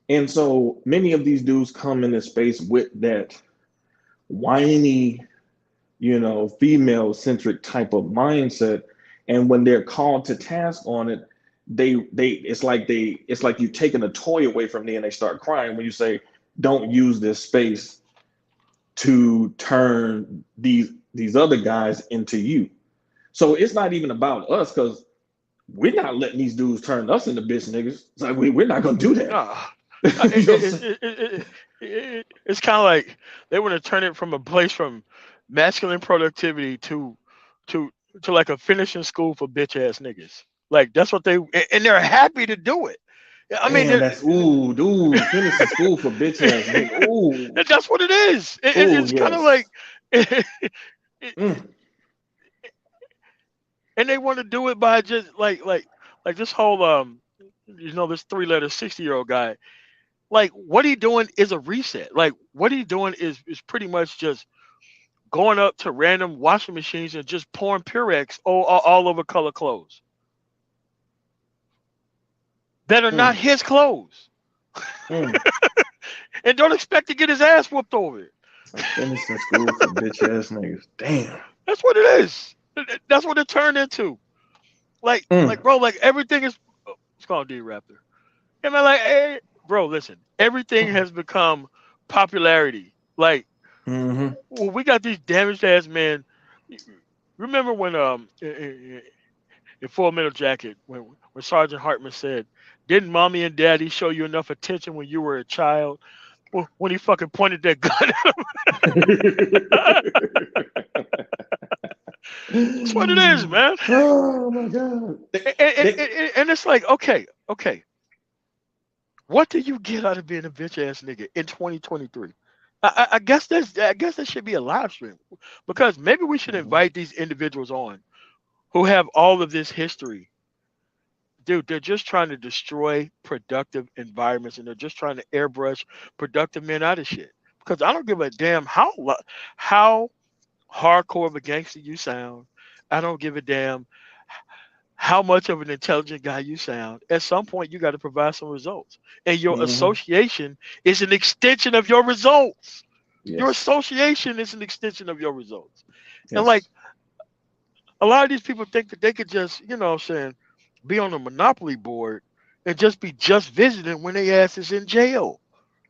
And so many of these dudes come in this space with that whiny, female centric type of mindset. And when they're called to task on it, it's like you taking a toy away from them and they start crying when you say, don't use this space to turn these other guys into you. So it's not even about us because we're not letting these dudes turn us into bitch niggas. It's like we're not gonna do that. Nah. You know what I'm saying? It's kind of like they want to turn it from a place from masculine productivity to to like a finishing school for bitch ass niggas. Like that's what and they're happy to do it. I mean, Damn, that's ooh, dude, finishing school for bitch ass nigga. Ooh, that's what it is. ooh, It's kind of yes. like, and Mm, they want to do it by just like this whole this 3 letter 60-year-old guy. Like what he doing is a reset. Like what he doing is pretty much just going up to random washing machines and just pouring Purex all over color clothes that are not mm, his clothes, mm. and don't expect to get his ass whooped over it. It's like finishing school for bitch ass niggas. Damn. That's what it is. That's what it turned into. Mm, Bro, like everything is. Oh, it's called D Raptor. And I'm like, hey, bro, listen, everything has become popularity. Like, mm-hmm. we got these damaged ass men. Remember when in Full Metal Jacket when Sergeant Hartman said, "Didn't mommy and daddy show you enough attention when you were a child?" Well, when he fucking pointed that gun at him, that's what it is, man. Oh my god. And it's like, okay, what do you get out of being a bitch ass nigga in 2023? I guess that should be a live stream because maybe we should Mhm. invite these individuals on who have all of this history. Dude, they're just trying to destroy productive environments and they're just trying to airbrush productive men out of shit. Because I don't give a damn how hardcore of a gangster you sound. I don't give a damn how much of an intelligent guy you sound. At some point, you got to provide some results, and your Mhm. association is an extension of your results. Your Yes. association is an extension of your results. And like Yes. a lot of these people think that they could just, what I'm saying, be on a monopoly board and just be just visiting when they ass is in jail.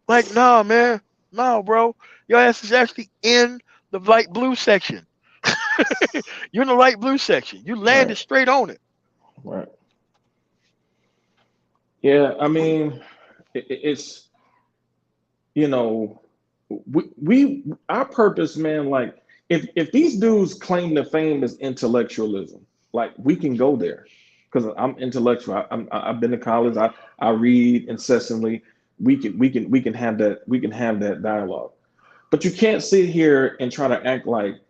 Like, nah, man. No, bro. Your ass is actually in the light blue section. You're in the light blue section. You landed Right. straight on it. Right. Yeah. I mean, it's you know, we our purpose, man. Like, if these dudes claim the fame is intellectualism, like we can go there because I'm intellectual. I've been to college. I read incessantly. We can have that. We can have that dialogue. But you can't sit here and try to act like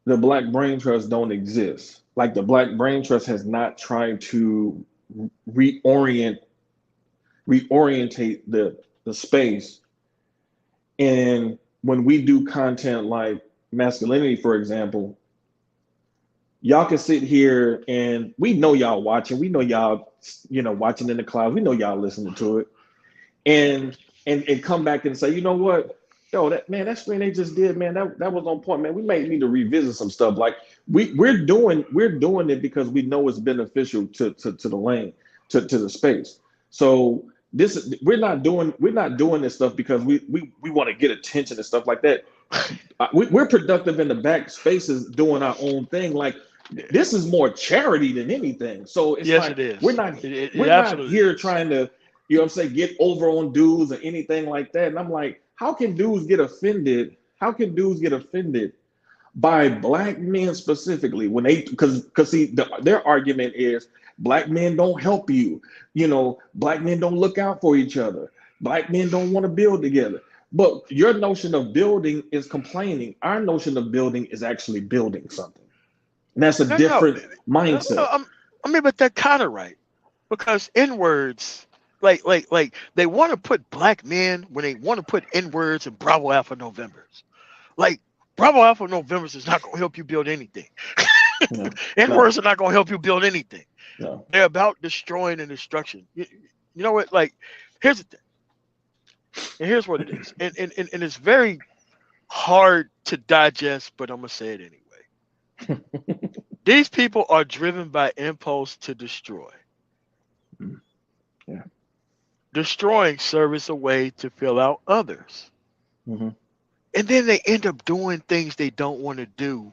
the Black Brain Trust don't exist. Like the Black Brain Trust has not tried to reorient reorientate the space. And when we do content like masculinity, for example, y'all can sit here and we know y'all watching. We know y'all, watching in the clouds. We know y'all listening to it, and and come back and say, you know what, yo, that screen they just did, man, that was on point, man. We may need to revisit some stuff. Like we're doing it because we know it's beneficial to the lane, to the space. So this we're not doing this stuff because we want to get attention and stuff like that. We're productive in the back spaces doing our own thing. Like this is more charity than anything. So it's Yes, like it we're is. not It we're not absolutely here is. trying to, what I'm saying, get over on dudes or anything like that. And I'm like, how can dudes get offended? How can dudes get offended by black men specifically when they because see their argument is black men don't help you, black men don't look out for each other, black men don't want to build together. But your notion of building is complaining. Our notion of building is actually building something. And that's a No, no, different no, mindset. I mean, but they're kind of right because N words, like they want to put black men when they want to put N words and Bravo Alpha Novembers. Like Bravo Alpha Novembers is not going to help you build anything. No, N no, words are not going to help you build anything. no. They're about destroying and destruction. You know what? Like, here's the thing, and here's what it is, and it's very hard to digest, but I'm gonna say it anyway. These people are driven by impulse to destroy. Yeah. Destroying serves a way to fill out others. Hmm. And then they end up doing things they don't want to do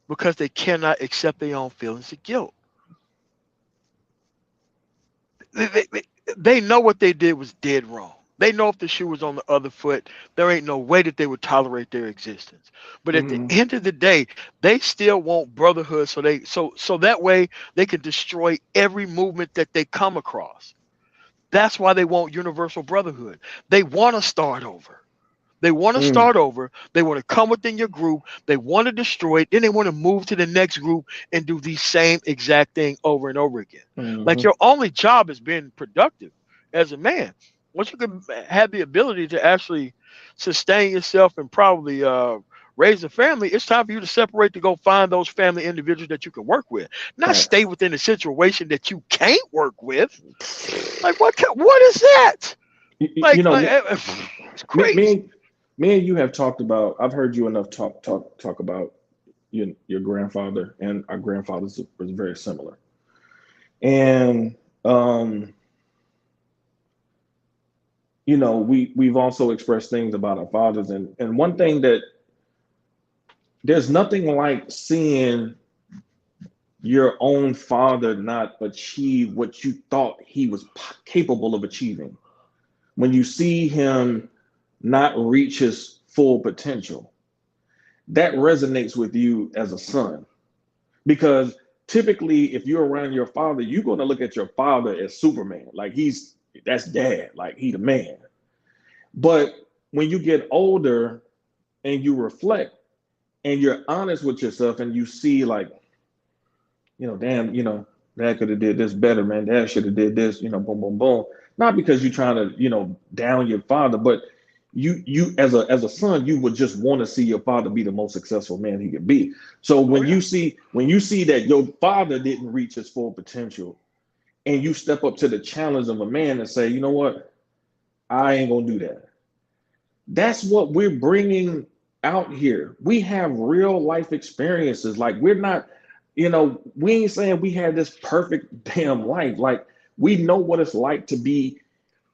because they cannot accept their own feelings of guilt. They, they, they they know what they did was dead wrong. They know if the shoe was on the other foot, there ain't no way that they would tolerate their existence. But at the Hmm. end of the day, they still want brotherhood, so that way they can destroy every movement that they come across. That's why they want universal brotherhood. They want to start over. They want to Mm. start over. They want to come within your group. They want to destroy it. Then they want to move to the next group and do the same exact thing over and over again. Like Hmm. your only job is being productive as a man. Once you can have the ability to actually sustain yourself and probably raise a family, it's time for you to separate to go find those family individuals that you can work with, not stay Facts. within a situation that you can't work with. Like what is that? You Like, know, like it's me, me, crazy. and- me and you have talked about. I've heard you enough talk about your grandfather, and our grandfathers was very similar. And um, we've also expressed things about our fathers, and one thing that there's nothing like seeing your own father not achieve what you thought he was capable of achieving. When you see him not reach his full potential, that resonates with you as a son. Because typically, if you're around your father, you're going to look at your father as Superman. Like that's dad, like he the man. But when you get older and you reflect and you're honest with yourself and you see like, damn, dad could have did this better, man. Dad should have did this, boom, boom, boom. Not because you're trying to, down your father, but you as a son, you would just want to see your father be the most successful man he could be. So Oh yeah. when you see that your father didn't reach his full potential, and you step up to the challenge of a man and say, you know what, I ain't gonna do that. That's what we're bringing out here. We have real life experiences. Like we're not, we ain't saying we had this perfect damn life. Like we know what it's like to be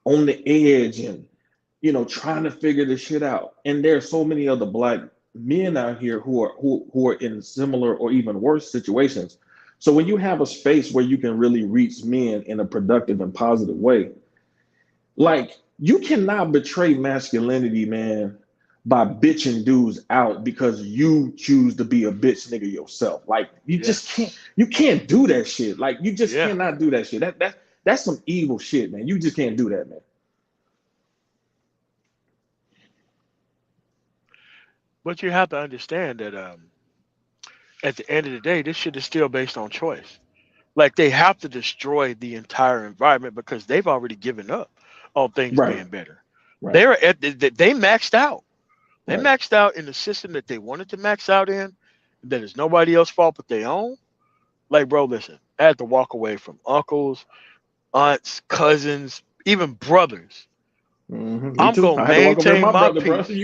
on the edge and trying to figure this shit out. And there are so many other black men out here who are in similar or even worse situations. So when you have a space where you can really reach men in a productive and positive way, like you cannot betray masculinity, man, by bitching dudes out because you choose to be a bitch nigga yourself. Like Yes. you can't do that shit. Like you just Yeah. cannot do that shit. That's some evil shit, man. You just can't do that, man. But you have to understand that at the end of the day, this shit is still based on choice. Like they have to destroy the entire environment because they've already given up on things Right, being better. right, They're they maxed out. They right. maxed out in the system that they wanted to max out in. That is nobody else's fault but their own. Like, bro, listen, I had to walk away from uncles, aunts, cousins, even brothers. Me I'm too. gonna I had to walk away from maintain my my brother, bro. peace.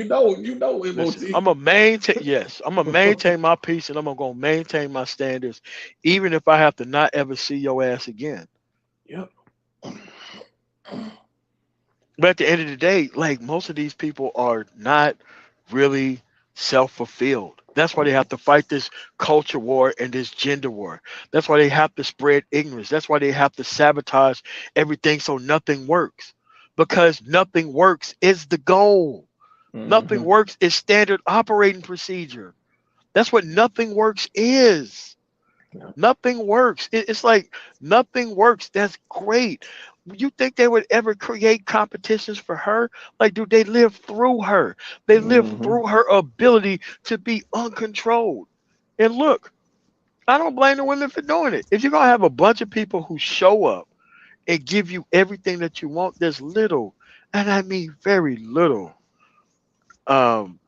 Listen, MOT. I'm gonna maintain. Yes, I'm gonna maintain my peace, and I'm gonna maintain my standards, even if I have to not ever see your ass again. Yep. But at the end of the day, like most of these people are not really self-fulfilled. That's why they have to fight this culture war and this gender war. That's why they have to spread ignorance. That's why they have to sabotage everything so nothing works. Because nothing works is the goal. Nothing Hmm. works is standard operating procedure. That's what nothing works is. Yep. Nothing works. It's like nothing works. That's great. You think they would ever create competitions for her? Like, do they live through her? They live Hmm. through her ability to be uncontrolled. And look, I don't blame the women for doing it. If you're gonna have a bunch of people who show up and give you everything that you want, there's little, and I mean very little, um,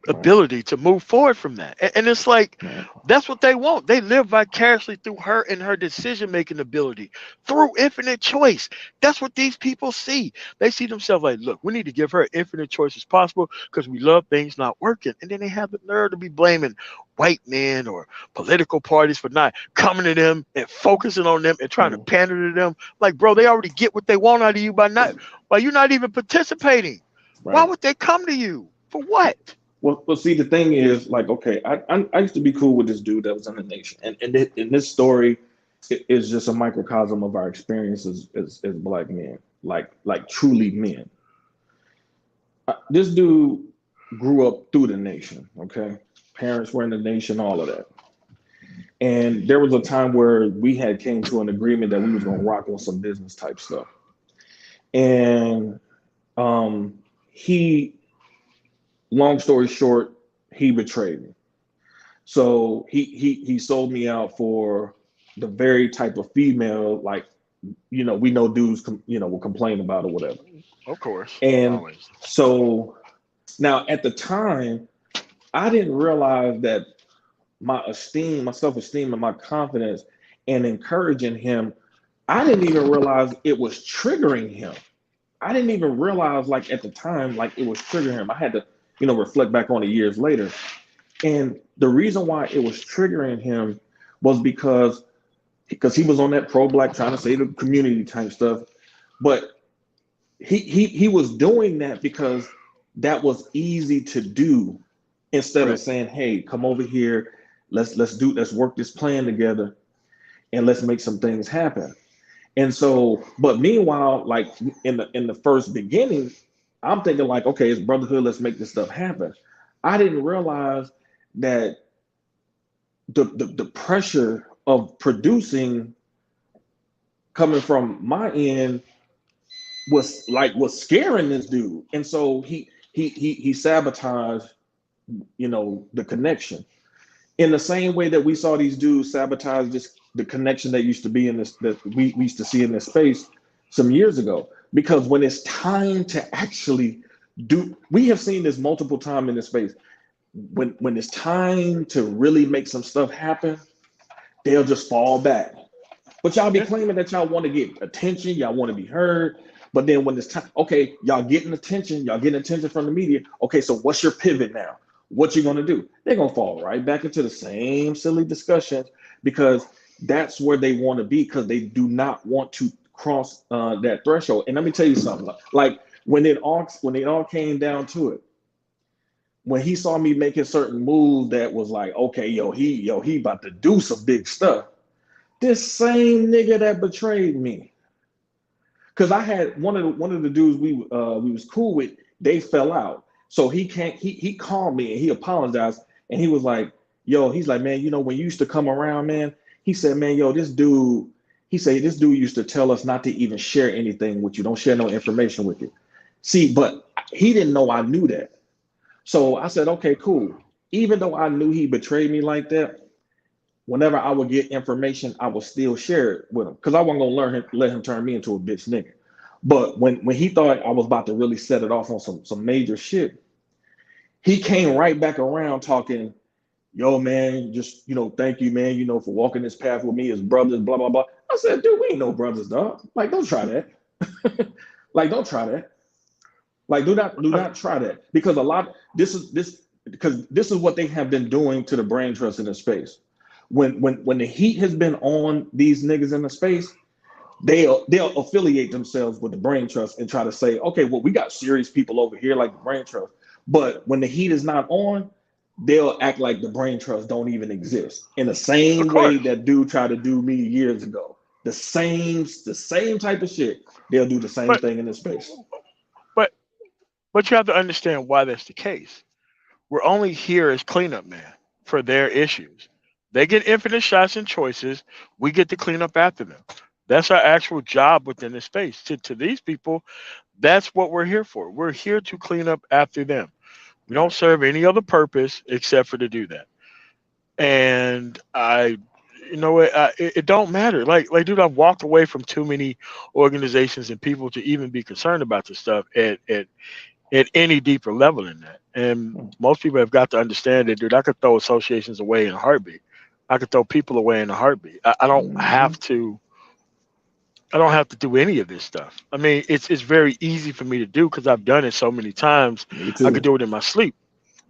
Right. ability to move forward from that. And it's like Right. that's what they want. They live vicariously through her and her decision making ability through infinite choice. That's what these people see. They see themselves like, look, we need to give her infinite choice as possible because we love things not working. And then they have the nerve to be blaming white men or political parties for not coming to them and focusing on them and trying to Mm. pander to them. Like, bro, they already get what they want out of you by you not even participating. Why Right. would they come to you? For what? Well, see, the thing is, like, okay, I used to be cool with this dude that was in the nation, and this story is just a microcosm of our experiences as black men, like truly men. This dude grew up through the nation, okay? Parents were in the nation, all of that. And there was a time where we had came to an agreement that we was gonna rock on some business type stuff. And he, long story short, he betrayed me. So he sold me out for the very type of female, like, we know dudes will complain about or whatever. Of course, And always. so now at the time, I didn't realize that my self-esteem and my confidence and encouraging him, I didn't even realize it was triggering him. I didn't even realize, like, at the time, like, it was triggering him. I had to, reflect back on it years later. And the reason why it was triggering him was because he was on that pro-black trying to say the community type stuff. But he was doing that because that was easy to do, instead of Right. saying, hey, come over here, let's work this plan together and let's make some things happen. And so, but meanwhile, like, in the first beginning, I'm thinking like, okay, it's brotherhood, let's make this stuff happen. I didn't realize that the pressure of producing coming from my end was scaring this dude. And so he sabotaged, the connection, in the same way that we saw these dudes sabotage the connection that used to be in this, that we used to see in this space some years ago. Because when it's time to actually do, we have seen this multiple times in this space. When it's time to really make some stuff happen, they'll just fall back. But y'all be Yeah. claiming that y'all want to get attention, y'all want to be heard. But then when it's time, okay, y'all getting attention from the media. Okay, so what's your pivot now? What you gonna do? They're gonna fall right back into the same silly discussions, because that's where they want to be, because they do not want to cross that threshold. And let me tell you something. Like, when it all came down to it, when he saw me making certain moves that was like, okay, he about to do some big stuff. This same nigga that betrayed me, because I had one of the dudes we was cool with, they fell out. So he called me and he apologized, and he was like, yo, he's like, man, when you used to come around, man, he said, man, yo, this dude used to tell us not to even share anything with you. Don't share no information with you. See, but he didn't know I knew that. So I said, okay, cool. Even though I knew he betrayed me like that, whenever I would get information, I would still share it with him, because I wasn't gonna let him turn me into a bitch nigga. But when he thought I was about to really set it off on some major shit, he came right back around talking, yo, man, just, thank you, man, for walking this path with me as brothers, blah blah blah. I said, dude, we ain't no brothers, dog. Like, don't try that. Like, don't try that. Like, do not try that, because a lot because this is what they have been doing to the brain trust in the space. When the heat has been on these niggas in the space, they'll affiliate themselves with the brain trust and try to say, okay, well, we got serious people over here like the brain trust. But when the heat is not on, they'll act like the brain trust don't even exist. In the Of same way course. that dude tried to do me years ago. The same type of shit. They'll do the same But thing in this space. but but you have to understand why that's the case. We're only here as cleanup man for their issues. They get infinite shots and choices. We get to clean up after them. That's our actual job within the space. To these people, that's what we're here for. We're here to clean up after them. We don't Right. serve any other purpose except for to do that. And it don't matter. Dude, I've walked away from too many organizations and people to even be concerned about this stuff at any deeper level than that. And Mm. most people have got to understand that, dude, I could throw associations away in a heartbeat. I could throw people away in a heartbeat. I don't Mhm. have to. I don't have to do any of this stuff. I mean, it's very easy for me to do because I've done it so many times. Me I could too. do it in my sleep.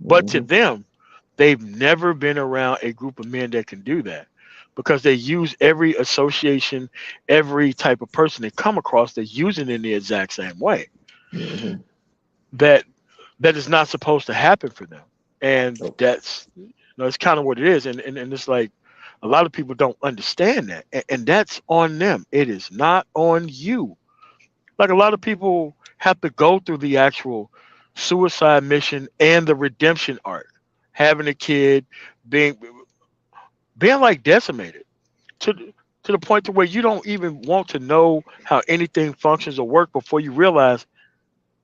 But to Hmm. them, they've never been around a group of men that can do that because they use every association, every type of person they come across, they use it in the exact same way. Hmm. That that is not supposed to happen for them. And Oh. it's kind of what it is. And it's like a lot of people don't understand that. And that's on them. It is not on you. Like a lot of people have to go through the actual suicide mission and the redemption arc, having a kid, being being like decimated to to the point to where you don't even want to know how anything functions or work before you realize,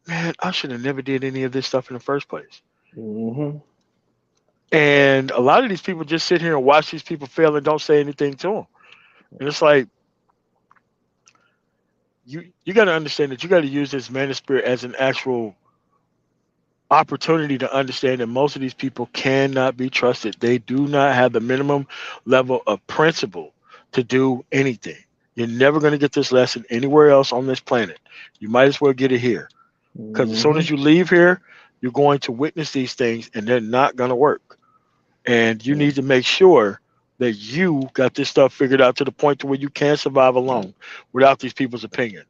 man, I should have never did any of this stuff in the first place. Hmm. And a lot of these people just sit here and watch these people fail and don't say anything to them. And it's like you got to understand that you got to use this man of spirit as an actual opportunity to understand that most of these people cannot be trusted. They do not have the minimum level of principle to do anything. You're never going to get this lesson anywhere else on this planet. You might as well get it here because as soon Hmm. as you leave here, you're going to witness these things and they're not going to work. And you need to make sure that you got this stuff figured out to the point to where you can survive Right. alone without these people's opinion.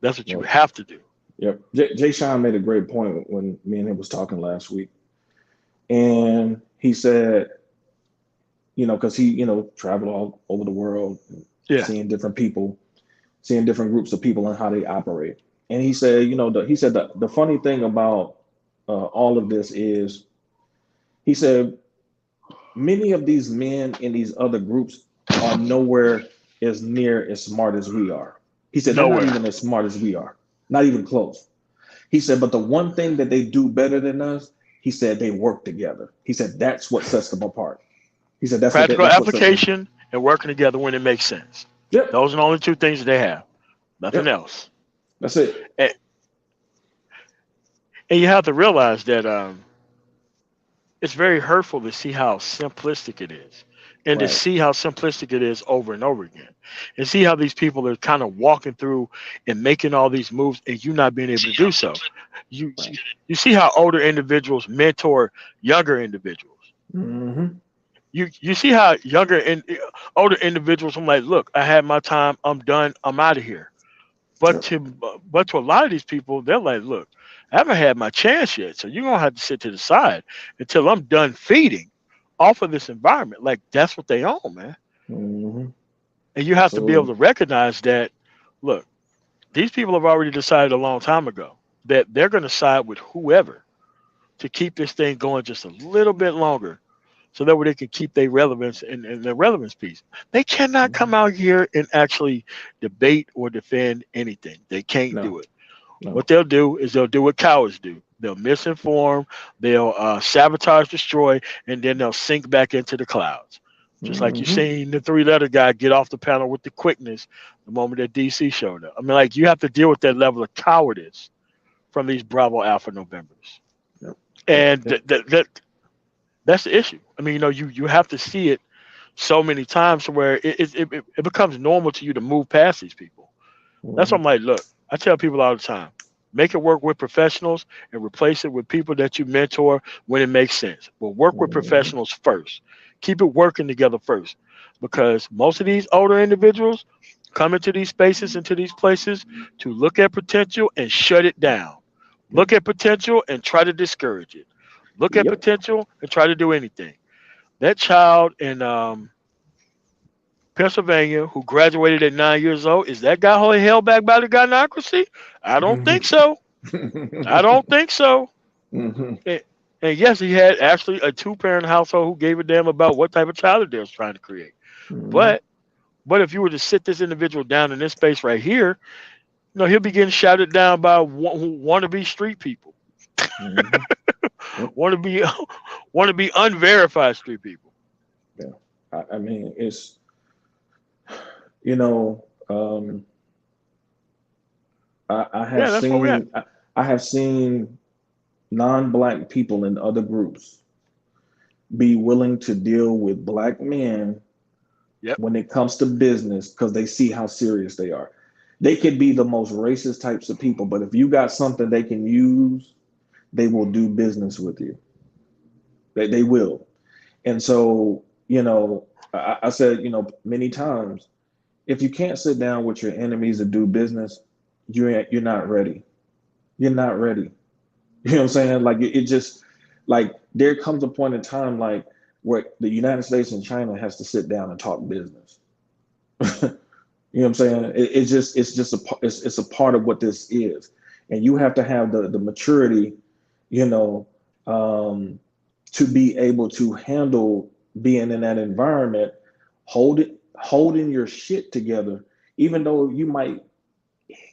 That's what you Well, have to do. yep. Jay Sean made a great point when me and him was talking last week, and he said, because he, traveled all over the world, Yeah. seeing different people, seeing different groups of people and how they operate. And he said, he said the funny thing about all of this is, he said, many of these men in these other groups are nowhere as near as smart as we are. He said they're not Nowhere. even as smart as we are, not even close. He said, but the one thing that they do better than us, he said they work together. He said that's what sets them apart. He said Practical that's what sets them. application and working together when it makes sense. Yep, Those are the only two things that they have. Nothing yep, else. that's it. And, and you have to realize that it's very hurtful to see how simplistic it is. And to Right. see how simplistic it is over and over again. And see how these people are kind of walking through and making all these moves and you not being able to do so. Right. You see how older individuals mentor younger individuals. Mm-hmm. You see how older individuals, I'm like, look, I had my time, I'm done, I'm out of here. But Yep. to but to a lot of these people, they're like, look, I haven't had my chance yet, so you're gonna have to sit to the side until I'm done feeding off of this environment. Like that's what they own, man. Mm-hmm. And you have to be able Absolutely. to recognize that. Look, these people have already decided a long time ago that they're gonna side with whoever to keep this thing going just a little bit longer so that way they can keep their relevance and their relevance piece. They cannot come Mhm. out here and actually debate or defend anything. They can't No, do it. no. What they'll do is they'll do what cowards do. They'll misinform, they'll sabotage, destroy, and then they'll sink back into the clouds. Just like you Mm-hmm. seen the three-letter guy get off the panel with the quickness the moment that DC showed up. I mean, like you have to deal with that level of cowardice from these Bravo Alpha Novembers, Yep. Yep. and Yep. that's the issue. I mean, you have to see it so many times to where it becomes normal to you to move past these people. That's why Mm-hmm. I'm like, look, I tell people all the time, make it work with professionals and replace it with people that you mentor when it makes sense. But work with Mm-hmm. professionals first. Keep it working together first. Because most of these older individuals come into these spaces, into these places to look at potential and shut it down. Yep. Look at potential and try to discourage it. Look at Yep. potential and try to do anything. That child in Pennsylvania who graduated at 9 years old, is that guy held back by the gynocracy? I don't think so. I don't think so. Mm-hmm. And, and yes, he had actually a two-parent household who gave a damn about what type of child they was trying to create. Mm-hmm. But But if you were to sit this individual down in this space right here, he'll be getting shouted down by wannabe street people, Hmm. Yep. wannabe wannabe unverified street people. Yeah. I mean, it's, you know, I have Yeah, that's where we're at. I have seen non-black people in other groups be willing to deal with black men Yep. when it comes to business because they see how serious they are. They could be the most racist types of people, but if you got something they can use, they will do business with you. They will. And so, I said, many times, if you can't sit down with your enemies to do business, you're not ready. You're not ready. You know what I'm saying? Like it just like there comes a point in time like where the United States and China has to sit down and talk business. You know what I'm saying? It's a part of what this is, and you have to have the maturity, you know, um, to be able to handle being in that environment, holding your shit together, even though you might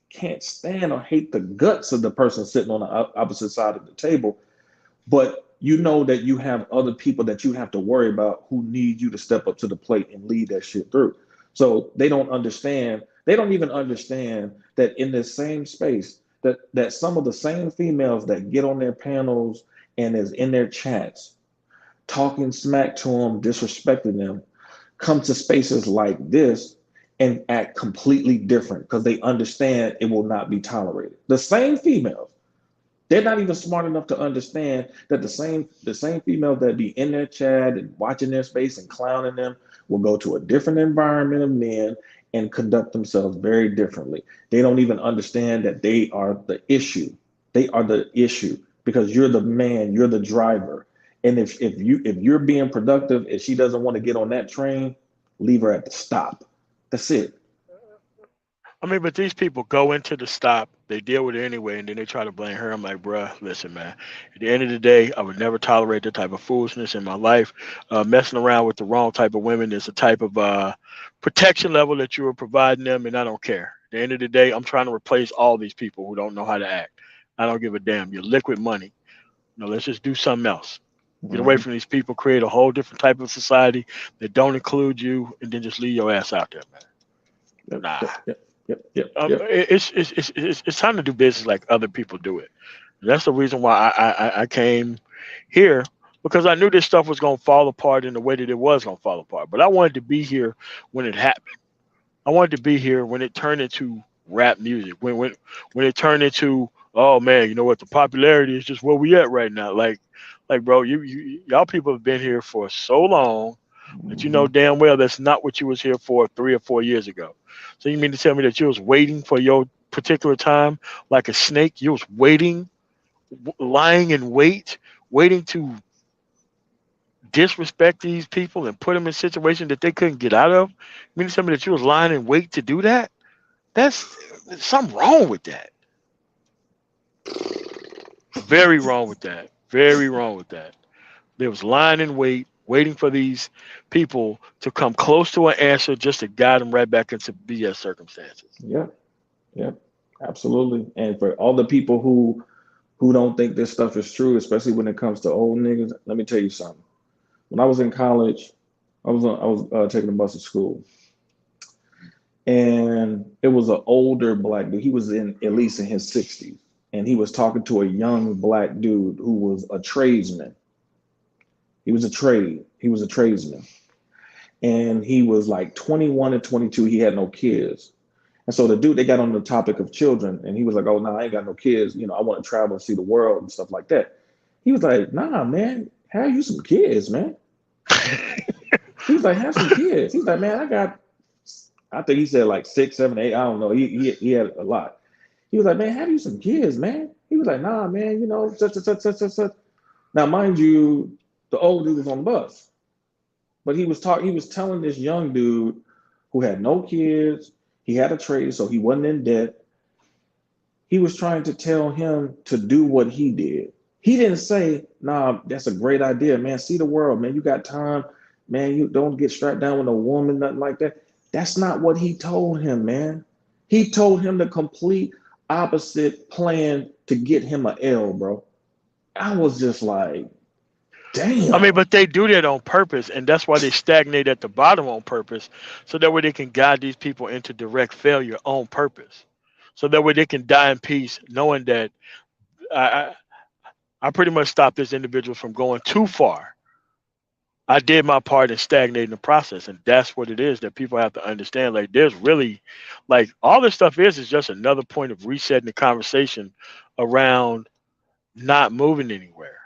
can't stand or hate the guts of the person sitting on the opposite side of the table, but you know that you have other people that you have to worry about who need you to step up to the plate and lead that shit through. So they don't understand. They don't even understand that in this same space, that some of the same females that get on their panels and is in their chats talking smack to them, disrespecting them, come to spaces like this and act completely different because they understand it will not be tolerated. The same females, they're not even smart enough to understand that the same females that be in their chat and watching their space and clowning them will go to a different environment of men and conduct themselves very differently. They don't even understand that they are the issue. They are the issue because you're the man, you're the driver. And if you're being productive and she doesn't want to get on that train, leave her at the stop. That's it. I mean, but these people go into the stop, they deal with it anyway, and then they try to blame her. I'm like, bruh, listen, man. At the end of the day, I would never tolerate that type of foolishness in my life. Messing around with the wrong type of women is a type of protection level that you are providing them, and I don't care. At the end of the day, I'm trying to replace all these people who don't know how to act. I don't give a damn. You're liquid money. Let's just do something else. Get away Mhm. from these people, create a whole different type of society that don't include you, and then just leave your ass out there, man. Yep, Nah. yep, yep, yep, yep, yep. It's time to do business like other people do it. That's the reason why I came here, because I knew this stuff was gonna fall apart in the way that it was gonna fall apart. But I wanted to be here when it happened. I wanted to be here when it turned into rap music. When it turned into, oh man, you know what, the popularity is just where we at right now. Like bro, y'all people have been here for so long that you know Mhm. damn well that's not what you was here for 3 or 4 years ago. So you mean to tell me that you was waiting for your particular time like a snake? You was waiting, lying in wait, waiting to disrespect these people and put them in situations that they couldn't get out of? You mean to tell me that you was lying in wait to do that? That's something wrong with that. Very wrong with that. Very wrong with that. There was lying in wait, waiting for these people to come close to an answer just to guide them right back into BS circumstances. Yeah, yeah, absolutely. And for all the people who don't think this stuff is true, especially when it comes to old niggas, let me tell you something. When I was in college, I was taking a bus to school, and it was an older black dude. He was in at least in his 60s, and he was talking to a young black dude who was a tradesman. He was a tradesman, and he was like 21 and 22. He had no kids. And so the dude, they got on the topic of children, and he was like, "Oh no, I ain't got no kids. I want to travel and see the world and stuff like that." He was like, "Nah, man, have you some kids, man?" He was like, "Have some kids." He's like, "Man, I got," I think he said like six, seven, eight. I don't know. He had a lot. He was like, "Man, have you some kids, man?" He was like, "Nah, man, such, such, such, such, such, such." Now, mind you, the old dude was on the bus, but he was talking. He was telling this young dude who had no kids. He had a trade, so he wasn't in debt. He was trying to tell him to do what he did. He didn't say, "Nah, that's a great idea, man. See the world, man. You got time, man. You don't get strapped down with a woman, nothing like that." That's not what he told him, man. He told him the complete opposite plan to get him a L, bro. I was just like, I mean, damn. but they do that on purpose, and that's why they stagnate at the bottom on purpose, so that way they can guide these people into direct failure on purpose, so that way they can die in peace, knowing that I, I, I pretty much stopped this individual from going too far. I did my part in stagnating the process, and that's what it is that people have to understand. Like, there's really, like, all this stuff is just another point of resetting the conversation around not moving anywhere.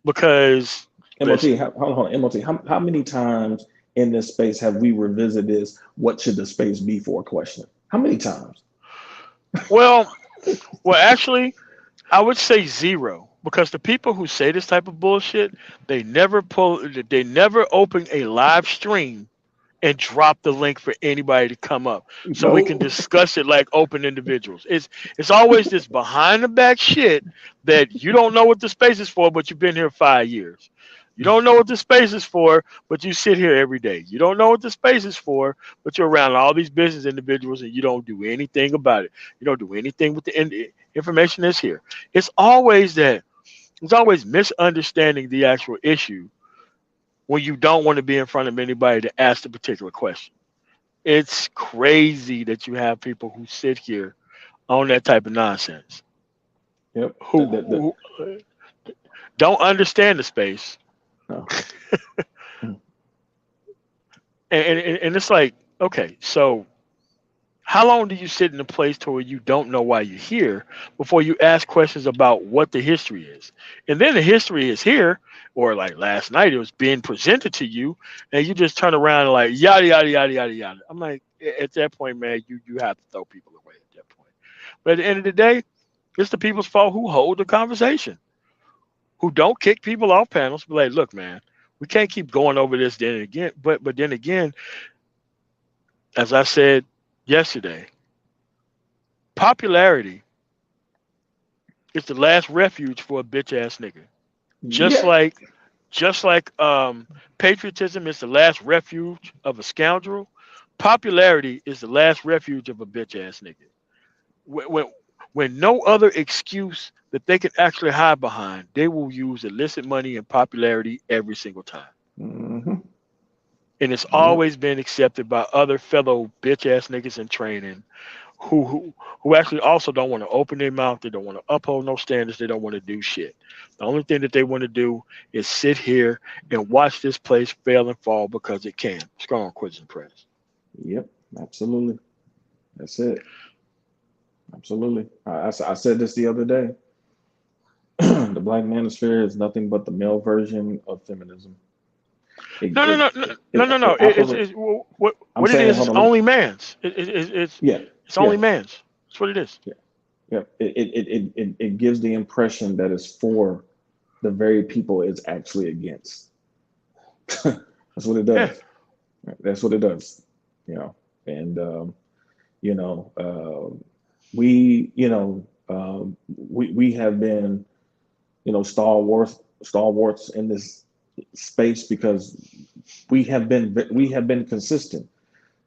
Because MOT, listen, hold on, MOT. How many times in this space have we revisited this? What should the space be for question? How many times? well, actually, I would say zero because the people who say this type of bullshit, they never open a live stream and drop the link for anybody to come up so we can No. discuss it like open individuals. It's always this behind the back shit that you don't know what the space is for, but you've been here 5 years. You don't know what the space is for, but you sit here every day. You don't know what the space is for, but you're around all these business individuals and you don't do anything about it. You don't do anything with the information that's here. It's always that. It's always misunderstanding the actual issue when you don't want to be in front of anybody to ask the particular question. It's crazy that you have people who sit here on that type of nonsense, Yep. who don't understand the space, No. and it's like, okay, so how long do you sit in a place to where you don't know why you're here before you ask questions about what the history is? And then the history is here, or like last night, it was being presented to you, and you just turn around and like yada yada yada yada yada. I'm like, at that point, man, you have to throw people away at that point. But at the end of the day, it's the people's fault who hold the conversation, who don't kick people off panels. But like, look, man, we can't keep going over this then and again. But then again, as I said yesterday, popularity is the last refuge for a bitch ass nigga. Just Yeah. like patriotism is the last refuge of a scoundrel, popularity is the last refuge of a bitch ass nigga. When when no other excuse that they can actually hide behind, they will use illicit money and popularity every single time. Hmm. And it's Yep. always been accepted by other fellow bitch ass niggas in training who actually also don't want to open their mouth. They don't want to uphold no standards. They don't want to do shit. The only thing that they want to do is sit here and watch this place fail and fall because it can. Strong quiz and press. Yep. Absolutely. That's it. Absolutely. I said this the other day. The black manosphere is nothing but the male version of feminism. It No, no, it no, no, it, no, it, no, no. it operates. It's I'm what it saying, is. hold It's on. only man's. Yeah. It's only Yeah. man's. That's what it is. Yeah. Yeah. It gives the impression that it's for the very people it's actually against. That's what it Yeah. does. That's what it does. You know, and you know, we, we have been, stalwarts in this space because we have been consistent.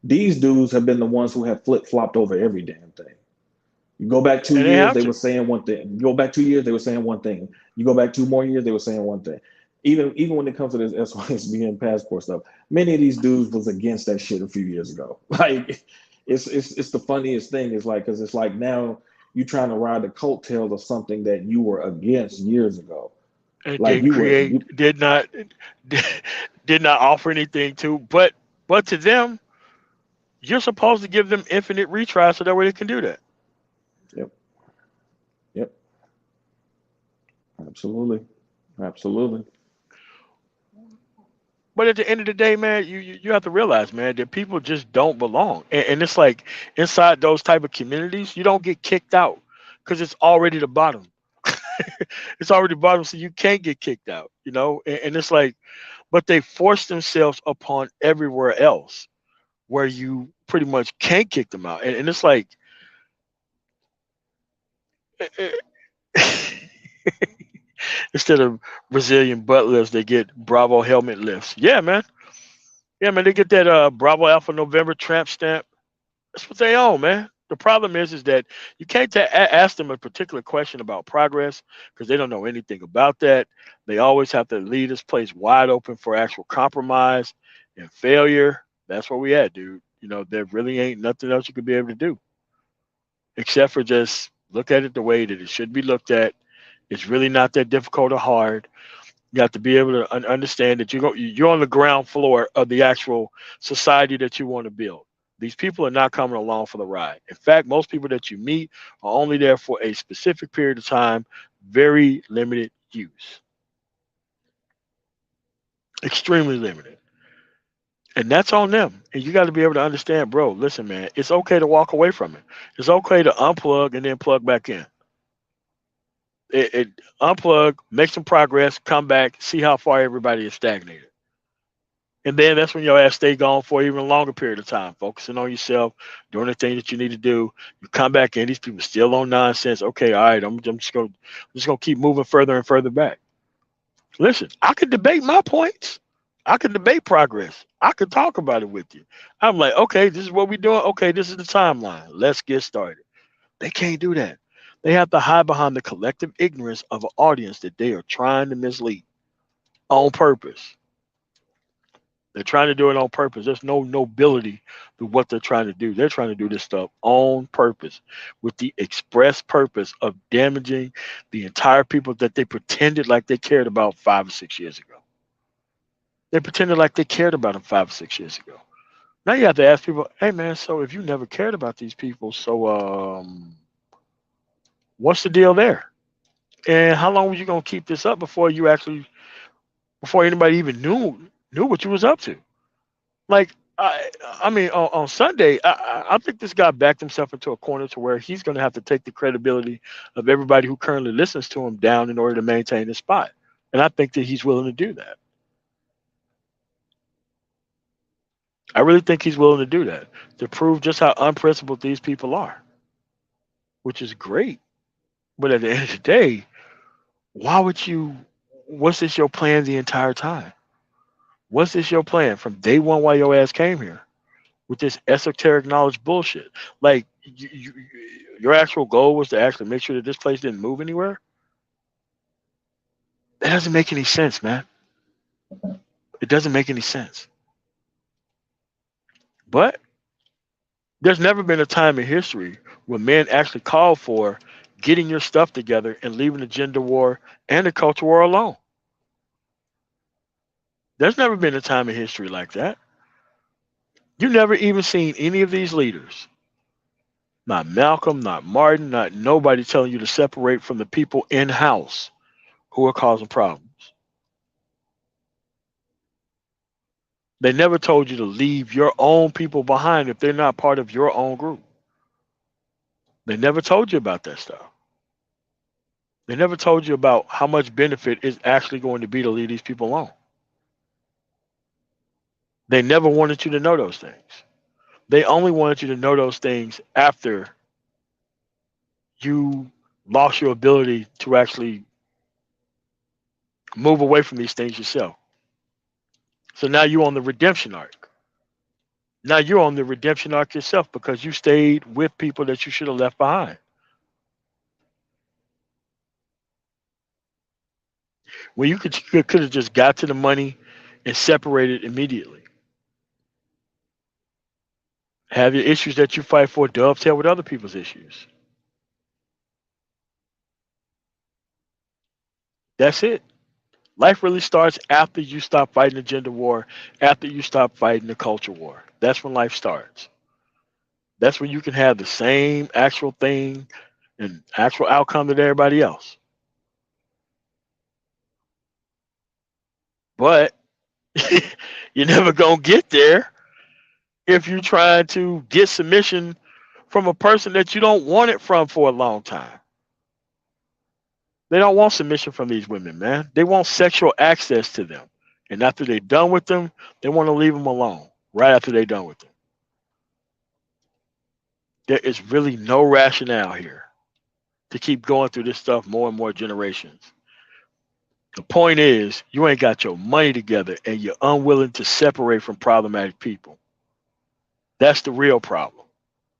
These dudes have been the ones who have flip flopped over every damn thing. You go back two And they years, have they were to. saying one thing. You go back 2 years, they were saying one thing. You go back 2 more years, they were saying one thing. Even when it comes to this SYSBN passport stuff, many of these dudes was against that shit a few years ago. Like, it's the funniest thing. It's like, because it's like now you trying to ride the coattails of something that you were against years ago. And Like didn't you were create. you. Did, did not offer anything to. But to them, you're supposed to give them infinite retries so that way they can do that. Yep, yep, absolutely, absolutely. But at the end of the day, man, you have to realize, man, that people just don't belong. And it's like inside those type of communities, you don't get kicked out because it's already the bottom. It's already bottom, so you can't get kicked out, you know? And it's like, but they force themselves upon everywhere else where you pretty much can't kick them out. And it's like, instead of Brazilian butt lifts, they get Bravo helmet lifts. Yeah, man. Yeah, man, they get that Bravo Alpha November tramp stamp. That's what they own, man. The problem is that you can't ask them a particular question about progress because they don't know anything about that. They always have to leave this place wide open for actual compromise and failure. That's where we at, dude. You know, there really ain't nothing else you could be able to do except for just look at it the way that it should be looked at. It's really not that difficult or hard. You have to be able to understand that you're on the ground floor of the actual society that you want to build. These people are not coming along for the ride. In fact, most people that you meet are only there for a specific period of time, very limited use, extremely limited. And that's on them. And you got to be able to understand, bro, listen, man, it's okay to walk away from it. It's okay to unplug and then plug back in. It unplug, make some progress, come back, see how far everybody is stagnated. And then that's when your ass stay gone for even a longer period of time, focusing on yourself, doing the thing that you need to do. You come back in, these people still on nonsense. Okay, all right, I'm just gonna keep moving further and further back. Listen, I could debate my points. I could debate progress. I could talk about it with you. I'm like, okay, this is what we're doing. Okay, this is the timeline. Let's get started. They can't do that. They have to hide behind the collective ignorance of an audience that they are trying to mislead on purpose. They're trying to do it on purpose. There's no nobility to what they're trying to do. They're trying to do this stuff on purpose with the express purpose of damaging the entire people that they pretended like they cared about 5 or 6 years ago. They pretended like they cared about them 5 or 6 years ago. Now you have to ask people, hey man, so if you never cared about these people, so what's the deal there? And how long was you gonna keep this up before anybody even knew what you was up to? Like I mean, on Sunday, I think this guy backed himself into a corner to where he's going to have to take the credibility of everybody who currently listens to him down in order to maintain his spot. And I think that he's willing to do that. I really think he's willing to do that to prove just how unprincipled these people are, which is great. But at the end of the day, why would you? What's this your plan the entire time? What's this your plan from day one while your ass came here? With this esoteric knowledge bullshit. Like your actual goal was to actually make sure that this place didn't move anywhere. That doesn't make any sense, man. It doesn't make any sense. But there's never been a time in history when men actually called for getting your stuff together and leaving the gender war and the culture war alone. There's never been a time in history like that. You never even seen any of these leaders, not Malcolm, not Martin, not nobody telling you to separate from the people in house who are causing problems. They never told you to leave your own people behind if they're not part of your own group. They never told you about that stuff. They never told you about how much benefit is actually going to be to leave these people alone. They never wanted you to know those things. They only wanted you to know those things after you lost your ability to actually move away from these things yourself. So now you're on the redemption arc. Now you're on the redemption arc yourself because you stayed with people that you should have left behind. When you could have just got to the money and separated immediately. Have your issues that you fight for dovetail with other people's issues. That's it. Life really starts after you stop fighting the gender war, after you stop fighting the culture war. That's when life starts. That's when you can have the same actual thing and actual outcome that everybody else. But you're never gonna get there if you try to get submission from a person that you don't want it from for a long time. They don't want submission from these women, man. They want sexual access to them. And after they're done with them, they want to leave them alone right after they're done with them. There is really no rationale here to keep going through this stuff more and more generations. The point is, you ain't got your money together and you're unwilling to separate from problematic people. That's the real problem.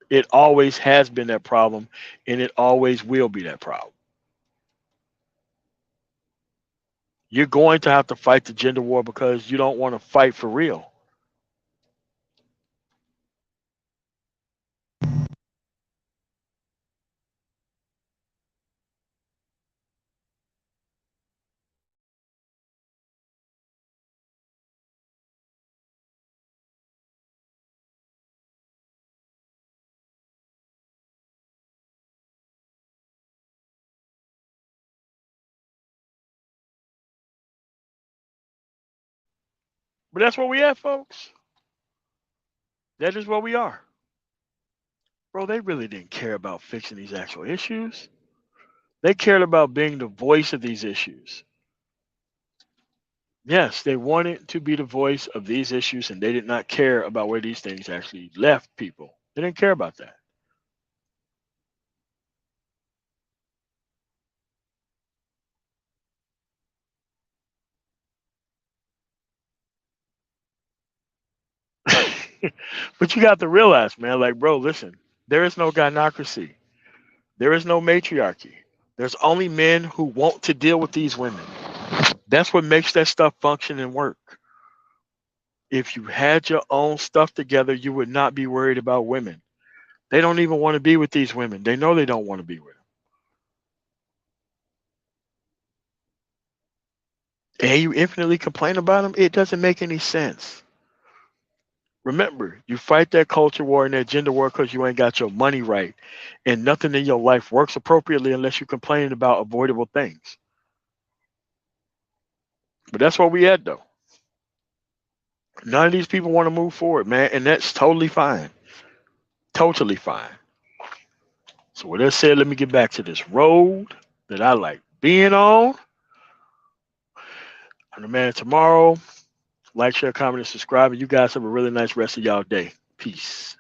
It always has been that problem, and it always will be that problem. You're going to have to fight the gender war because you don't want to fight for real. But that's where we at, folks. That is where we are. Bro, they really didn't care about fixing these actual issues. They cared about being the voice of these issues. Yes, they wanted to be the voice of these issues, and they did not care about where these things actually left people. They didn't care about that. But you got to realize, man, like, bro, listen, there is no gynocracy, there is no matriarchy. There's only men who want to deal with these women. That's what makes that stuff function and work. If you had your own stuff together, you would not be worried about women. They don't even want to be with these women. They know they don't want to be with them. And you infinitely complain about them, it doesn't make any sense. Remember, you fight that culture war and that gender war because you ain't got your money right. And nothing in your life works appropriately unless you're complaining about avoidable things. But that's where we at, though. None of these people want to move forward, man. And that's totally fine. Totally fine. So, with that said, let me get back to this road that I like being on. And man, tomorrow, like, share, comment, and subscribe. And you guys have a really nice rest of y'all day. Peace.